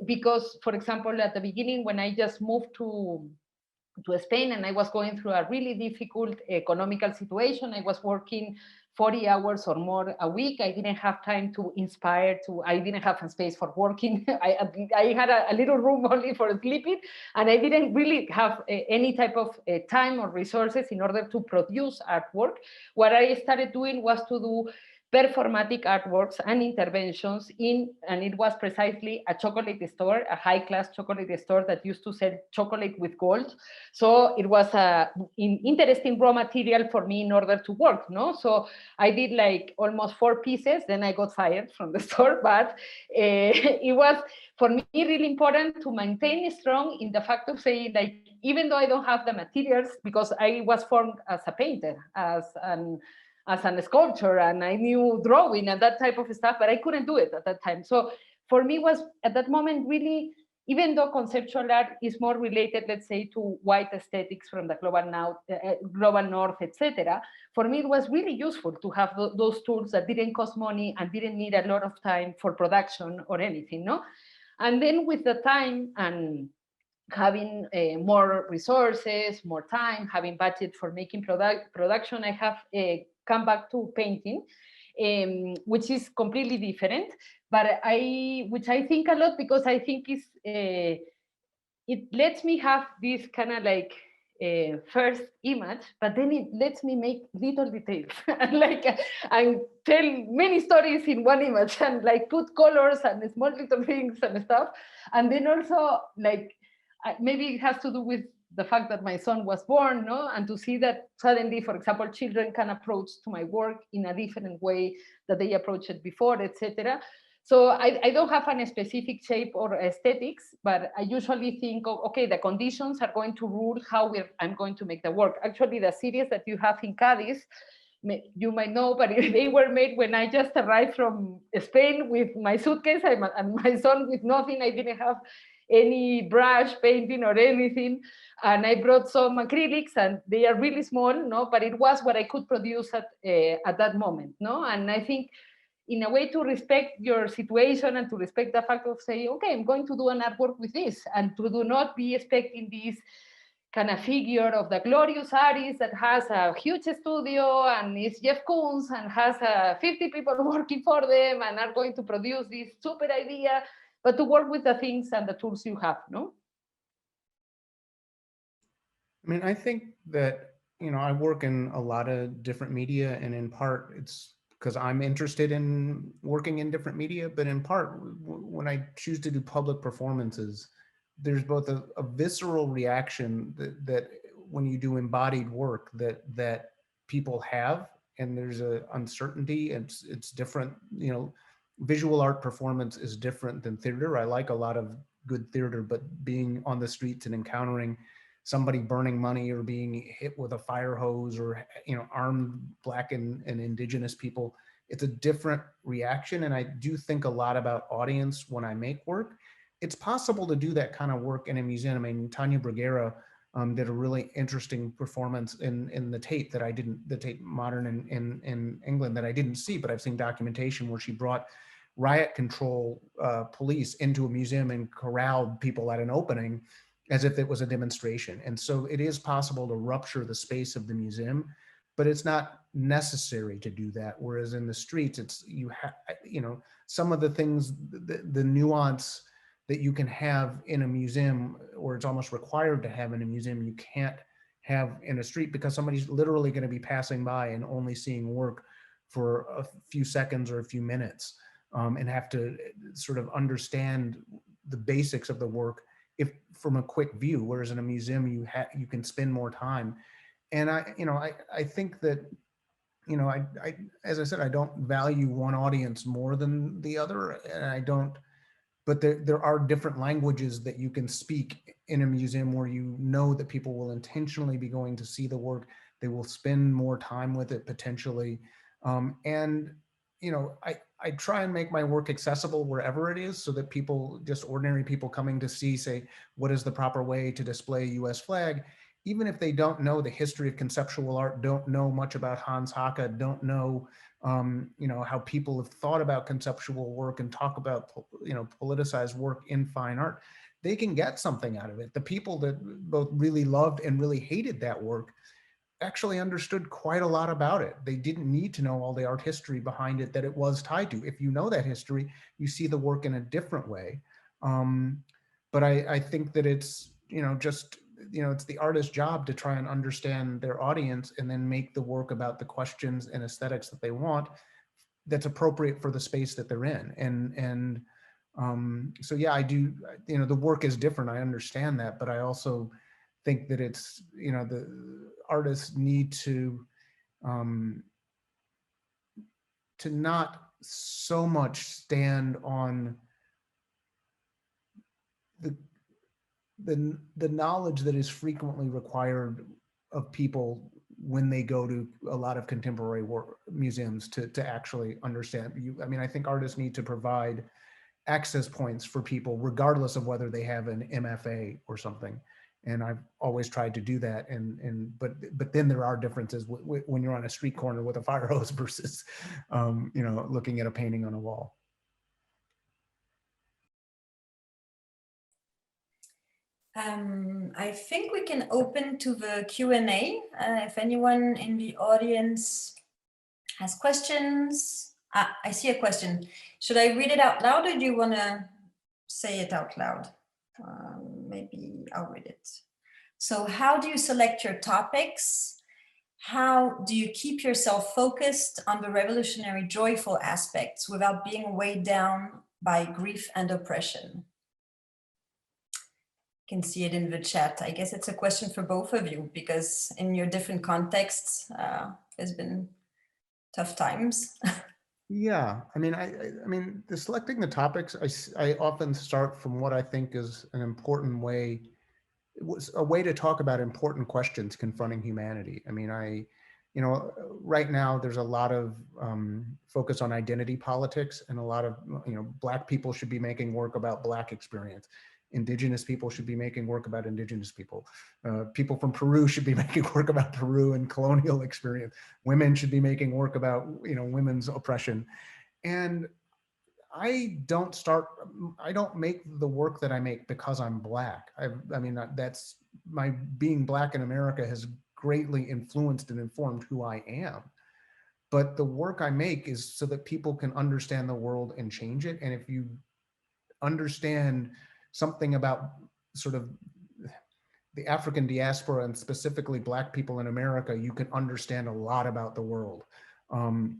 Because, for example, at the beginning, when I just moved to Spain and I was going through a really difficult economical situation, I was working 40 hours or more a week. I didn't have time to inspire, I didn't have a space for working. I had a little room only for sleeping, and I didn't really have any type of time or resources in order to produce artwork. What I started doing was to do performatic artworks and interventions and it was precisely a chocolate store, a high-class chocolate store that used to sell chocolate with gold. So it was an interesting raw material for me in order to work, no? So I did like almost 4 pieces, then I got fired from the store, but it was, for me, really important to maintain strong in the fact of saying, like, even though I don't have the materials, because I was formed as a painter, as a sculptor, and I knew drawing and that type of stuff, but I couldn't do it at that time. So for me was at that moment really, even though conceptual art is more related, let's say, to white aesthetics from the global north, etc., for me it was really useful to have those tools that didn't cost money and didn't need a lot of time for production or anything, no? And then with the time and having more resources, more time, having budget for making production, I have come back to painting, which is completely different, but which I think a lot because I think it lets me have this kind of like first image, but then it lets me make little details and tell many stories in one image and like put colors and small little things and stuff. And then also like maybe it has to do with the fact that my son was born, no? And to see that suddenly, for example, children can approach to my work in a different way that they approached it before, etc. So I don't have a specific shape or aesthetics, but I usually think, okay, the conditions are going to rule how I'm going to make the work. Actually, the series that you have in KADIST, you might know, but they were made when I just arrived from Spain with my suitcase and my son with nothing. I didn't have any brush painting or anything, and I brought some acrylics and they are really small, no, but it was what I could produce at that moment, no. And I think in a way to respect your situation and to respect the fact of saying, okay, I'm going to do an artwork with this, and to do not be expecting this kind of figure of the glorious artist that has a huge studio and is Jeff Koons and has 50 people working for them and are going to produce this super idea, but to work with the things and the tools you have, no? I mean, I think that, you know, I work in a lot of different media, and in part it's because I'm interested in working in different media, but in part when I choose to do public performances, there's both a visceral reaction that when you do embodied work that people have, and there's a uncertainty. It's different, you know. Visual art performance is different than theater. I like a lot of good theater, but being on the streets and encountering somebody burning money or being hit with a fire hose or, you know, armed Black and indigenous people, it's a different reaction. And I do think a lot about audience when I make work. It's possible to do that kind of work in a museum. I mean, Tanya Bruguera did a really interesting performance in the Tate that I didn't, the Tate Modern in England that I didn't see, but I've seen documentation where she brought riot control police into a museum and corralled people at an opening as if it was a demonstration. And so it is possible to rupture the space of the museum, but it's not necessary to do that. Whereas in the streets, it's, you know, some of the things, the nuance that you can have in a museum, or it's almost required to have in a museum, you can't have in a street because somebody's literally going to be passing by and only seeing work for a few seconds or a few minutes, and have to sort of understand the basics of the work if from a quick view. Whereas in a museum, you can spend more time. And I think that, you know, as I said, I don't value one audience more than the other, and I don't but there are different languages that you can speak in a museum where you know that people will intentionally be going to see the work. They will spend more time with it potentially. And, you know, I try and make my work accessible wherever it is so that people, just ordinary people coming to see, say, what is the proper way to display a US flag? Even if they don't know the history of conceptual art, don't know much about Hans Haacke, don't know you know, how people have thought about conceptual work and talk about, you know, politicized work in fine art, they can get something out of it. The people that both really loved and really hated that work actually understood quite a lot about it. They didn't need to know all the art history behind it that it was tied to. If you know that history, you see the work in a different way. But I think that it's, you know, just, you know, it's the artist's job to try and understand their audience and then make the work about the questions and aesthetics that they want that's appropriate for the space that they're in. And so yeah, I do, you know, the work is different. I understand that, but I also think that it's, you know, the artists need to not so much stand on the knowledge that is frequently required of people when they go to a lot of contemporary work museums to actually understand. I mean, I think artists need to provide access points for people, regardless of whether they have an MFA or something. And I've always tried to do that. But then there are differences when you're on a street corner with a fire hose versus, you know, looking at a painting on a wall. I think we can open to the Q&A. If anyone in the audience has questions. I see a question. Should I read it out loud or do you want to say it out loud? Maybe I'll read it. So how do you select your topics? How do you keep yourself focused on the revolutionary joyful aspects without being weighed down by grief and oppression? Can see it in the chat. I guess it's a question for both of you because in your different contexts, there's been tough times. Yeah, I mean, the selecting the topics, I often start from what I think is an important way, a way to talk about important questions confronting humanity. I mean, you know, right now there's a lot of focus on identity politics, and a lot of, you know, Black people should be making work about Black experience. Indigenous people should be making work about Indigenous people. People from Peru should be making work about Peru and colonial experience. Women should be making work about, you know, women's oppression. And I don't make the work that I make because I'm Black. I mean, that's my being Black in America has greatly influenced and informed who I am. But the work I make is so that people can understand the world and change it. And if you understand something about sort of the African diaspora and specifically Black people in America, you can understand a lot about the world. And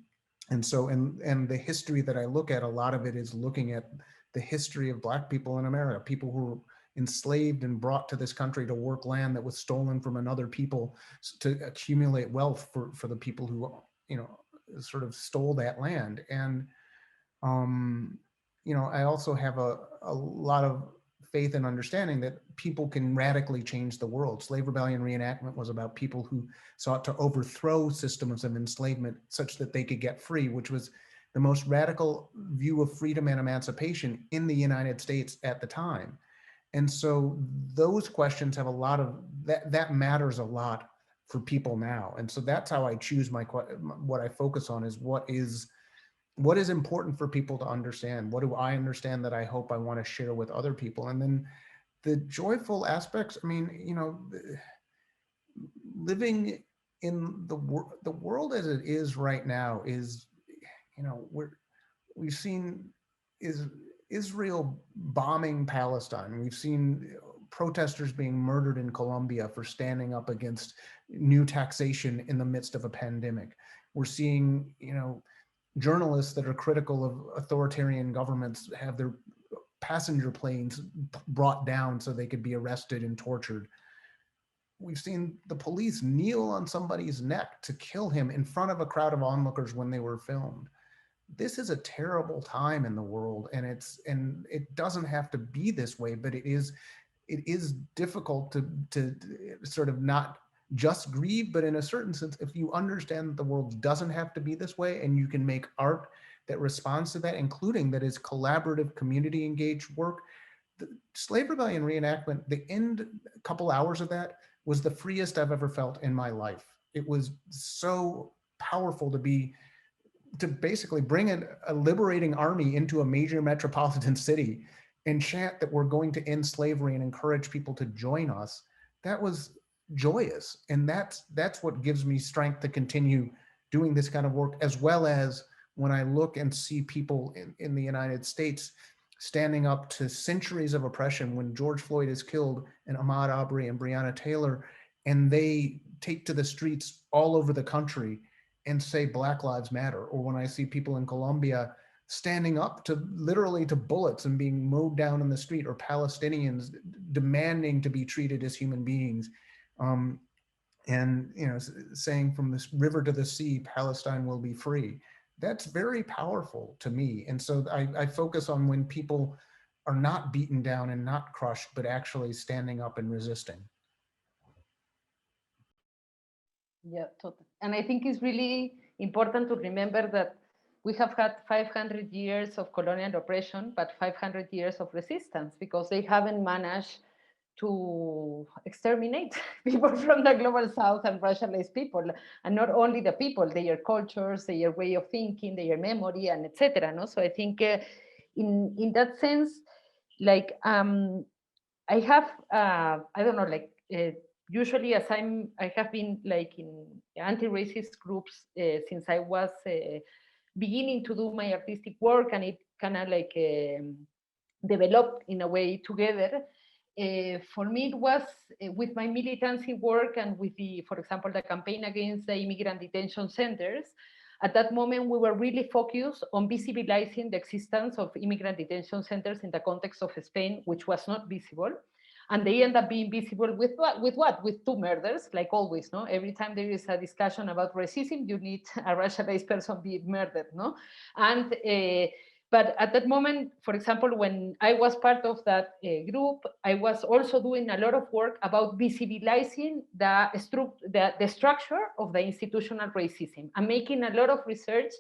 so, and the history that I look at, a lot of it is looking at the history of Black people in America, people who were enslaved and brought to this country to work land that was stolen from another people to accumulate wealth for the people who, you know, sort of stole that land. And, you know, I also have a lot of faith and understanding that people can radically change the world. Slave rebellion reenactment was about people who sought to overthrow systems of enslavement such that they could get free, which was the most radical view of freedom and emancipation in the United States at the time. And so those questions have a lot of, that matters a lot for people now. And so that's how I choose what I focus on is what is important for people to understand? What do I understand that I hope I want to share with other people? And then the joyful aspects, I mean, you know, living in the world as it is right now is, you know, we've seen Israel bombing Palestine. We've seen protesters being murdered in Colombia for standing up against new taxation in the midst of a pandemic. We're seeing, you know, journalists that are critical of authoritarian governments have their passenger planes brought down so they could be arrested and tortured. We've seen the police kneel on somebody's neck to kill him in front of a crowd of onlookers when they were filmed. this is a terrible time in the world, and it doesn't have to be this way, but it is difficult to sort of not just grieve, but in a certain sense, if you understand that the world doesn't have to be this way, and you can make art that responds to that, including that is collaborative, community engaged work. The Slave Rebellion reenactment, the end couple hours of that was the freest I've ever felt in my life. It was so powerful to basically bring a liberating army into a major metropolitan city and chant that we're going to end slavery and encourage people to join us. That was joyous. And that's what gives me strength to continue doing this kind of work, as well as when I look and see people in the United States standing up to centuries of oppression, when George Floyd is killed and Ahmaud Arbery and Breonna Taylor, and they take to the streets all over the country and say Black Lives Matter. Or when I see people in Colombia standing up to literally to bullets and being mowed down in the street, or Palestinians demanding to be treated as human beings. And saying from this river to the sea, Palestine will be free. That's very powerful to me. And so I focus on when people are not beaten down and not crushed, but actually standing up and resisting. Yeah, totally. And I think it's really important to remember that we have had 500 years of colonial oppression, but 500 years of resistance, because they haven't managed to exterminate people from the global south and racialize people, and not only the people, their cultures, their way of thinking, their memory, and etc. No? So I think in that sense, like I have I don't know, like usually as I have been like in anti-racist groups since I was beginning to do my artistic work, and it kind of like developed in a way together. For me, it was with my militancy work and with for example, the campaign against the immigrant detention centers. At that moment, we were really focused on visibilizing the existence of immigrant detention centers in the context of Spain, which was not visible. And they end up being visible with what? With two murders, like always, no? Every time there is a discussion about racism, you need a racialized person being murdered, no? And but at that moment, for example, when I was part of that group, I was also doing a lot of work about visibilizing the structure of the institutional racism, and making a lot of research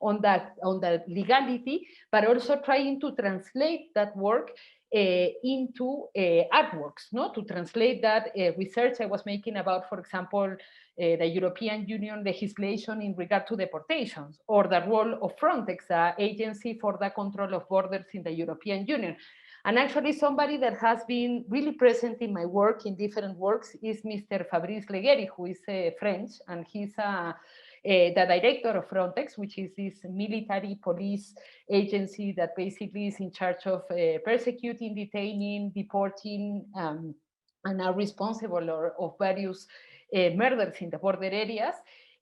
on the legality, but also trying to translate that work into artworks, no? To translate that research I was making about, for example, the European Union legislation in regard to deportations, or the role of Frontex, the agency for the control of borders in the European Union. And actually somebody that has been really present in my work, in different works, is Mr. Fabrice Leguéry, who is French, and he's the director of Frontex, which is this military police agency that basically is in charge of persecuting, detaining, deporting, and are responsible of various murders in the border areas.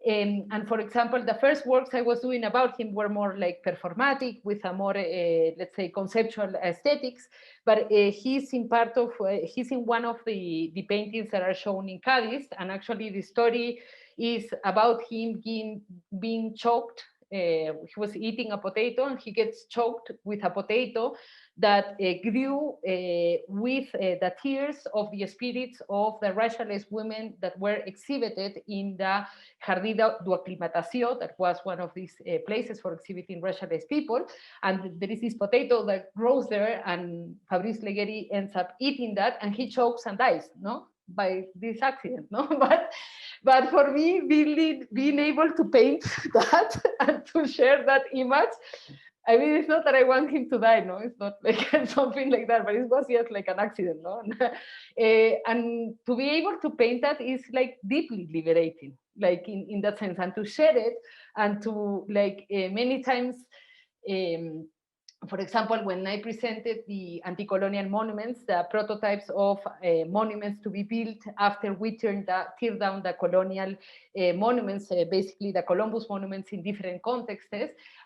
And for example, the first works I was doing about him were more like performatic, with a more, let's say, conceptual aesthetics. But he's in one of the paintings that are shown in KADIST. And actually the story is about him being choked. He was eating a potato, and he gets choked with a potato that grew with the tears of the spirits of the racialized women that were exhibited in the Jardín do Aclimatació, that was one of these places for exhibiting racialized people. And there is this potato that grows there, and Fabrice Leguéry ends up eating that, and he chokes and dies, no? By this accident, no? But for me, being able to paint that and to share that image, I mean, it's not that I want him to die, no? It's not like something like that, but it was just like an accident, no? And to be able to paint that is like deeply liberating, like in that sense, and to share it, and to like many times, for example, when I presented the anti-colonial monuments, the prototypes of monuments to be built after we tear down the colonial monuments, basically the Columbus monuments in different contexts,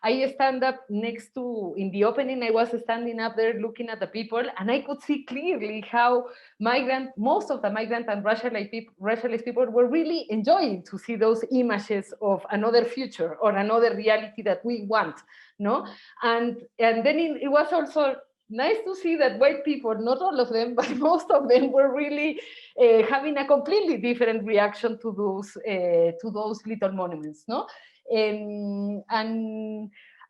I stand up next to, in the opening, I was standing up there looking at the people, and I could see clearly how most of the migrant and racialized people were really enjoying to see those images of another future or another reality that we want, no? And then it was also nice to see that white people, not all of them, but most of them were really having a completely different reaction to those little monuments, no? And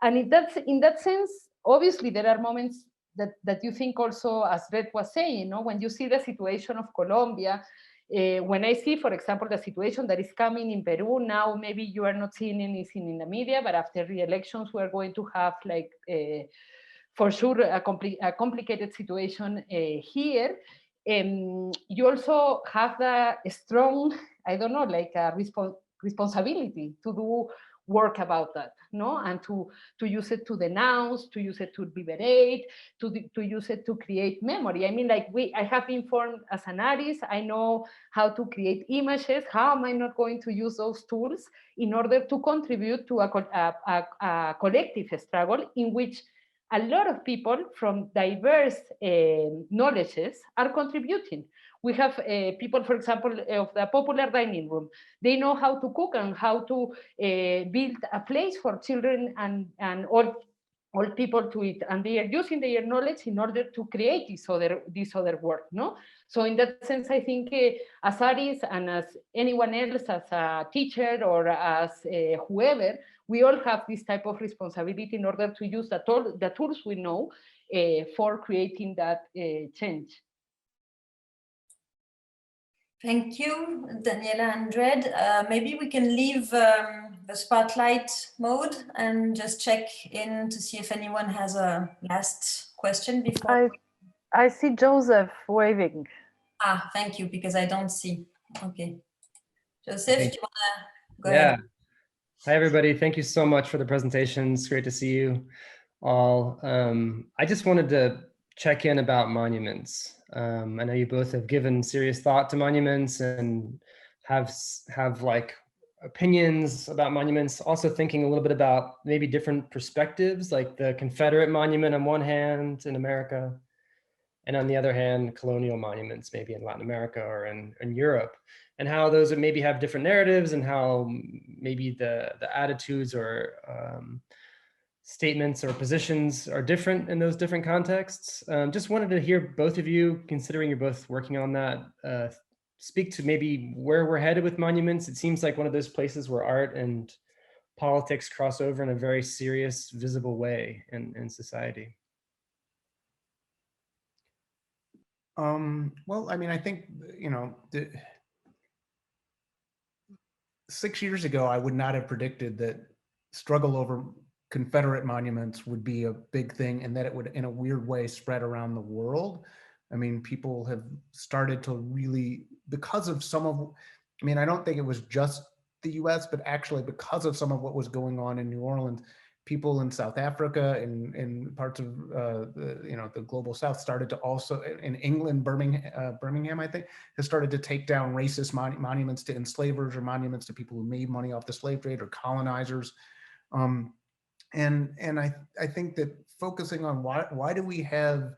in that sense, obviously there are moments that you think also, as Red was saying, no? When you see the situation of Colombia, when I see, for example, the situation that is coming in Peru now, maybe you are not seeing anything in the media, but after the elections, we're going to have, like, for sure, a complicated situation here. You also have the strong, I don't know, like a responsibility to do work about that, no? And to use it to denounce, to use it to liberate, to use it to create memory. I mean, like, I have been formed as an artist. I know how to create images. How am I not going to use those tools in order to contribute to a collective struggle in which a lot of people from diverse knowledges are contributing? We have people, for example, of the popular dining room. They know how to cook and how to build a place for children and all people to eat, and they are using their knowledge in order to create this other work, no? So in that sense, I think as artists and as anyone else, as a teacher or as whoever, we all have this type of responsibility in order to use the tools we know for creating that change. Thank you, Daniela and Red. Maybe we can leave the spotlight mode and just check in to see if anyone has a last question before. I see Joseph waving. Ah, thank you, because I don't see. Okay. Joseph, do you want to go ahead? Hi, everybody. Thank you so much for the presentations. Great to see you all. I just wanted to check in about monuments. I know you both have given serious thought to monuments and have like opinions about monuments, also thinking a little bit about maybe different perspectives, like the Confederate monument on one hand in America, and on the other hand, colonial monuments, maybe in Latin America or in Europe, and how those maybe have different narratives and how maybe the attitudes or statements or positions are different in those different contexts. Just wanted to hear both of you, considering you're both working on that, speak to maybe where we're headed with monuments. It seems like one of those places where art and politics cross over in a very serious, visible way in society. Well, I mean, I think, you know, 6 years ago, I would not have predicted that struggle over Confederate monuments would be a big thing and that it would, in a weird way, spread around the world. I mean, people have started to really, because of some of, I mean, I don't think it was just the US, but actually because of some of what was going on in New Orleans, people in South Africa and in parts of the global South started to also, in England, Birmingham, I think, has started to take down racist monuments to enslavers or monuments to people who made money off the slave trade or colonizers. And I think that focusing on why do we have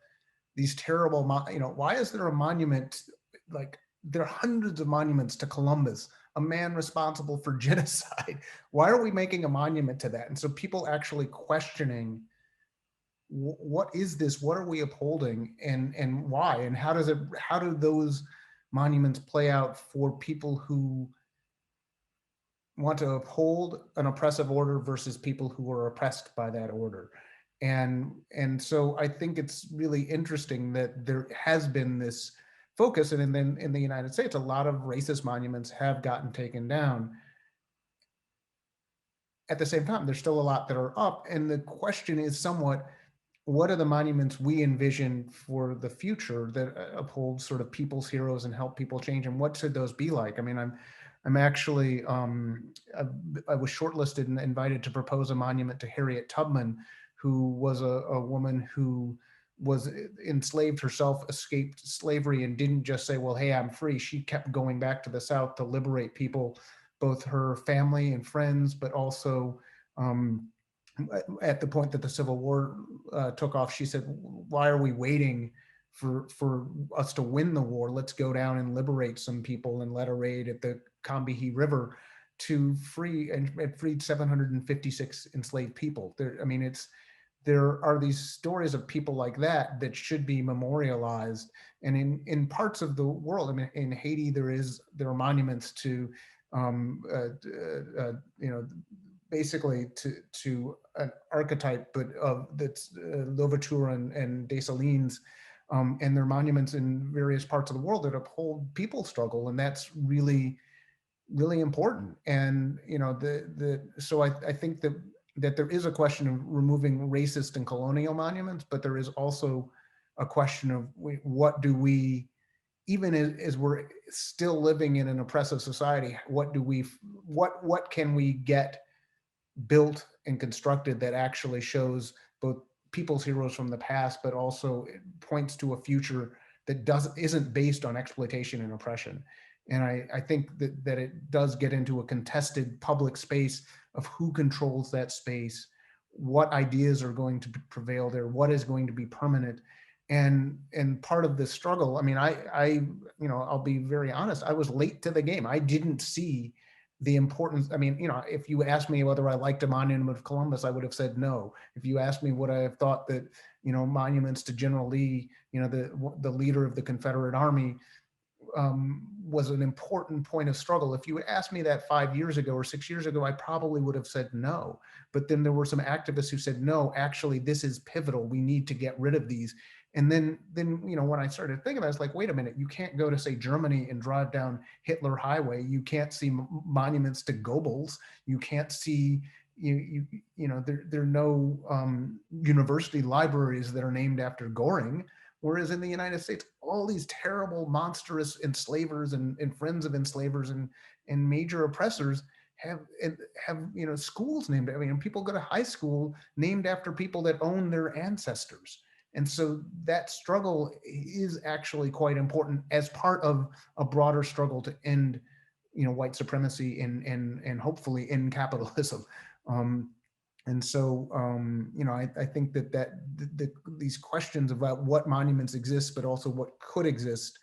these terrible, why is there a monument, like there are hundreds of monuments to Columbus, a man responsible for genocide. Why are we making a monument to that? And so people actually questioning, what is this? What are we upholding, and why? And how do those monuments play out for people who want to uphold an oppressive order versus people who are oppressed by that order? And so I think it's really interesting that there has been this focus, and then in the United States, a lot of racist monuments have gotten taken down. At the same time, there's still a lot that are up, and the question is somewhat, what are the monuments we envision for the future that uphold sort of people's heroes and help people change, and what should those be like? I mean, I'm actually, I was shortlisted and invited to propose a monument to Harriet Tubman, who was a woman who was enslaved herself, escaped slavery, and didn't just say, well, hey, I'm free. She kept going back to the South to liberate people, both her family and friends, but also at the point that the Civil War took off, she said, why are we waiting for us to win the war? Let's go down and liberate some people, and led a raid at the Combahee River to free and freed 756 enslaved people. There are these stories of people like that that should be memorialized. And in parts of the world, I mean, in Haiti, there are monuments to, basically to an archetype, but that's Louverture and Dessalines, and there are monuments in various parts of the world that uphold people struggle, and that's really, really important. And so I think that there is a question of removing racist and colonial monuments, but there is also a question of what do we, even as we're still living in an oppressive society, what can we get built and constructed that actually shows both people's heroes from the past, but also points to a future that isn't based on exploitation and oppression. And I think that it does get into a contested public space of who controls that space, what ideas are going to prevail there, what is going to be permanent. And part of the struggle, I mean, I'll be very honest, I was late to the game. I didn't see the importance. I mean, if you asked me whether I liked a monument of Columbus, I would have said no. If you asked me what I have thought that, monuments to General Lee, the leader of the Confederate Army, was an important point of struggle. If you had asked me that 5 years ago or 6 years ago, I probably would have said no. But then there were some activists who said, no, actually, this is pivotal. We need to get rid of these. And then when I started thinking about it, I was like, wait a minute, you can't go to, say, Germany and drive down Hitler Highway. You can't see monuments to Goebbels. You can't see, there are no university libraries that are named after Goring. Whereas in the United States, all these terrible, monstrous enslavers and friends of enslavers and major oppressors have schools named. I mean, people go to high school named after people that own their ancestors. And so that struggle is actually quite important as part of a broader struggle to end, white supremacy and hopefully end capitalism. And so, I think that these questions about what monuments exist, but also what could exist,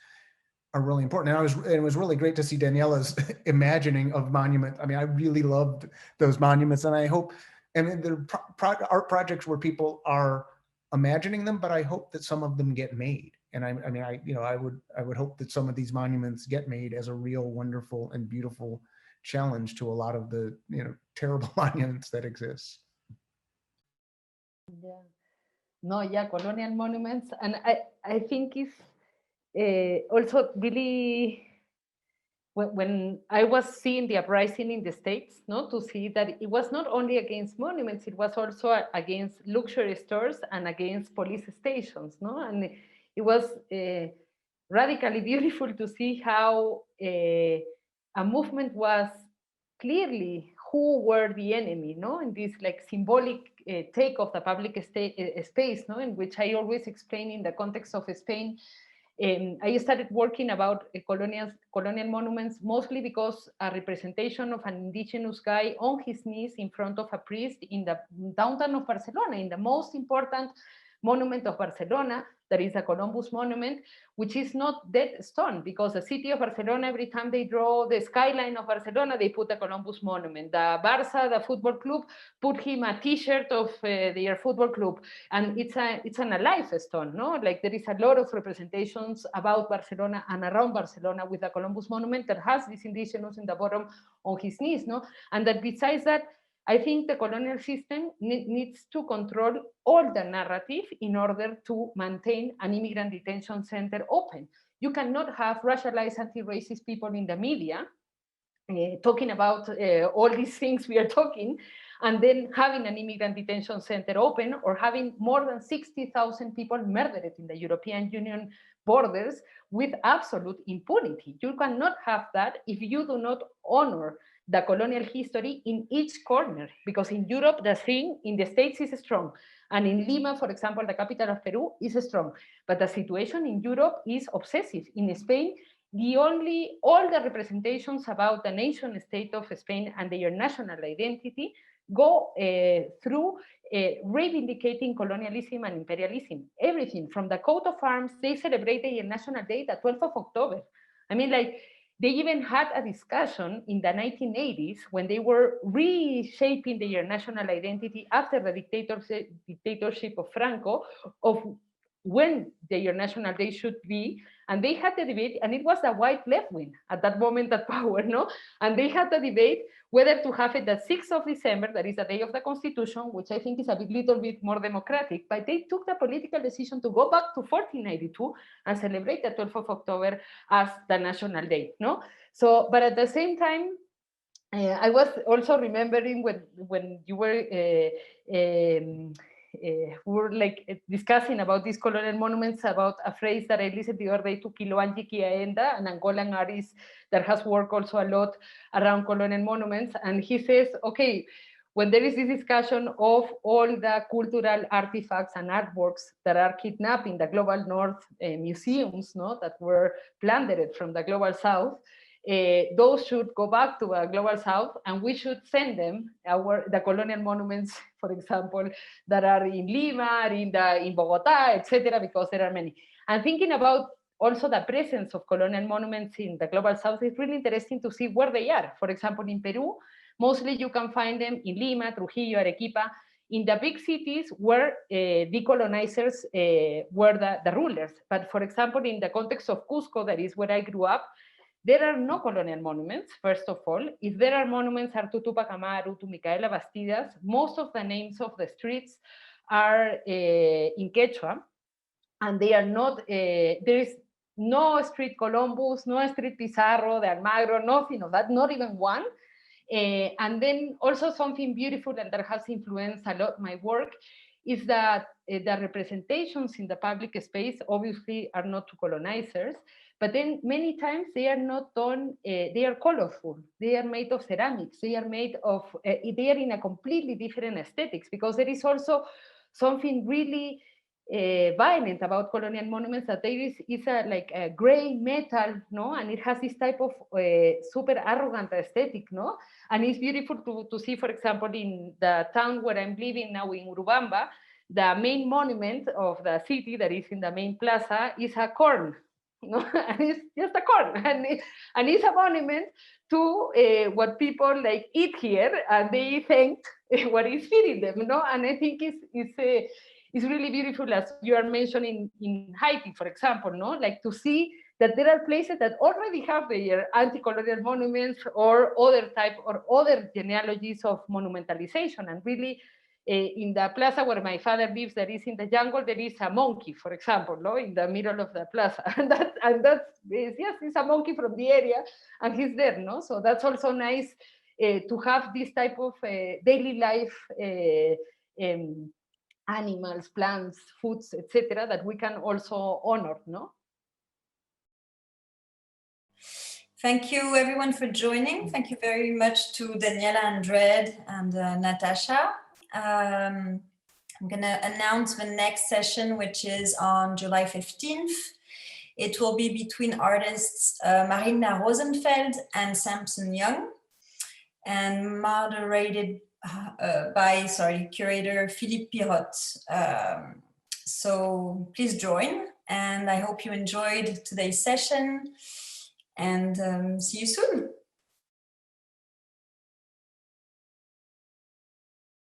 are really important. And it was really great to see Daniela's imagining of monument. I mean, I really loved those monuments, and I hope, there are art projects where people are imagining them, but I hope that some of them get made. And I would hope that some of these monuments get made as a real wonderful and beautiful challenge to a lot of the terrible monuments that exist. Yeah. No, yeah, colonial monuments. And I think it's also really, when I was seeing the uprising in the States, to see that it was not only against monuments, it was also against luxury stores and against police stations, And it was radically beautiful to see how a movement was clearly who were the enemy, in this like symbolic take of the public space, in which I always explain in the context of Spain. I started working about colonial monuments mostly because a representation of an indigenous guy on his knees in front of a priest in the downtown of Barcelona, in the most important monument of Barcelona, that is a Columbus monument, which is not dead stone, because the city of Barcelona, every time they draw the skyline of Barcelona, they put a Columbus monument. The Barça, the football club, put him a t-shirt of their football club, and it's an alive stone, Like there is a lot of representations about Barcelona and around Barcelona with the Columbus monument that has this indigenous in the bottom on his knees, And that besides that, I think the colonial system needs to control all the narrative in order to maintain an immigrant detention center open. You cannot have racialized anti-racist people in the media talking about all these things we are talking, and then having an immigrant detention center open, or having more than 60,000 people murdered in the European Union borders with absolute impunity. You cannot have that if you do not honor the colonial history in each corner, because in Europe, the thing in the States is strong. And in Lima, for example, the capital of Peru is strong. But the situation in Europe is obsessive. In Spain, all the representations about the nation state of Spain and their national identity go through reivindicating colonialism and imperialism. Everything from the coat of arms, they celebrate their national day, the 12th of October. I mean, like, they even had a discussion in the 1980s when they were reshaping their national identity after the dictatorship of Franco, of when their national day should be. And they had the debate, and it was the white left wing at that moment at power, no? And they had the debate whether to have it the 6th of December, that is the day of the Constitution, which I think is a little bit more democratic, but they took the political decision to go back to 1492 and celebrate the 12th of October as the national day, no? So, but at the same time, I was also remembering when you were we were like discussing about these colonial monuments, about a phrase that I listened the other day to Kiloanji Kiaenda, an Angolan artist that has worked also a lot around colonial monuments. And he says, okay, when there is this discussion of all the cultural artifacts and artworks that are kidnapped in the global north museums, no, that were plundered from the global south, those should go back to the global south, and we should send them the colonial monuments, for example, that are in Lima, in Bogota, etc., because there are many. And thinking about also the presence of colonial monuments in the global south, is really interesting to see where they are. For example, in Peru, mostly you can find them in Lima, Trujillo, Arequipa, in the big cities where decolonizers were the rulers. But for example, in the context of Cusco, that is where I grew up, there are no colonial monuments, first of all. If there are monuments, are to Tupac Amaru, to Micaela Bastidas. Most of the names of the streets are in Quechua, and they are not, there is no street Columbus, no street Pizarro, de Almagro, nothing of that, not even one. And then also something beautiful and that has influenced a lot my work is that the representations in the public space obviously are not to colonizers, but then many times they are not done, they are colorful, they are made of ceramics, they are made of, they are in a completely different aesthetics, because there is also something really violent about colonial monuments, that there is like a gray metal, no, and it has this type of super arrogant aesthetic, no, and it's beautiful to see, for example, in the town where I'm living now in Urubamba, the main monument of the city that is in the main plaza is a corn, no, and it's just a corn, and it's a monument to what people like eat here, and they thanked what is feeding them, no, and I think it's really beautiful, as you are mentioning in Haiti, for example, no? Like to see that there are places that already have their anti-colonial monuments or other type or other genealogies of monumentalization. And really, in the plaza where my father lives, that is in the jungle, there is a monkey, for example, no? In the middle of the plaza. And that's yes, it's a monkey from the area, and he's there, no? So that's also nice to have this type of daily life animals, plants, foods, etc., that we can also honor, no? Thank you everyone for joining. Thank you very much to Daniela and Dred and Natasha. I'm gonna announce the next session, which is on July 15th. It will be between artists Marina Rosenfeld and Samson Young, and moderated by, curator Philippe Pirotte. So please join, and I hope you enjoyed today's session, and see you soon.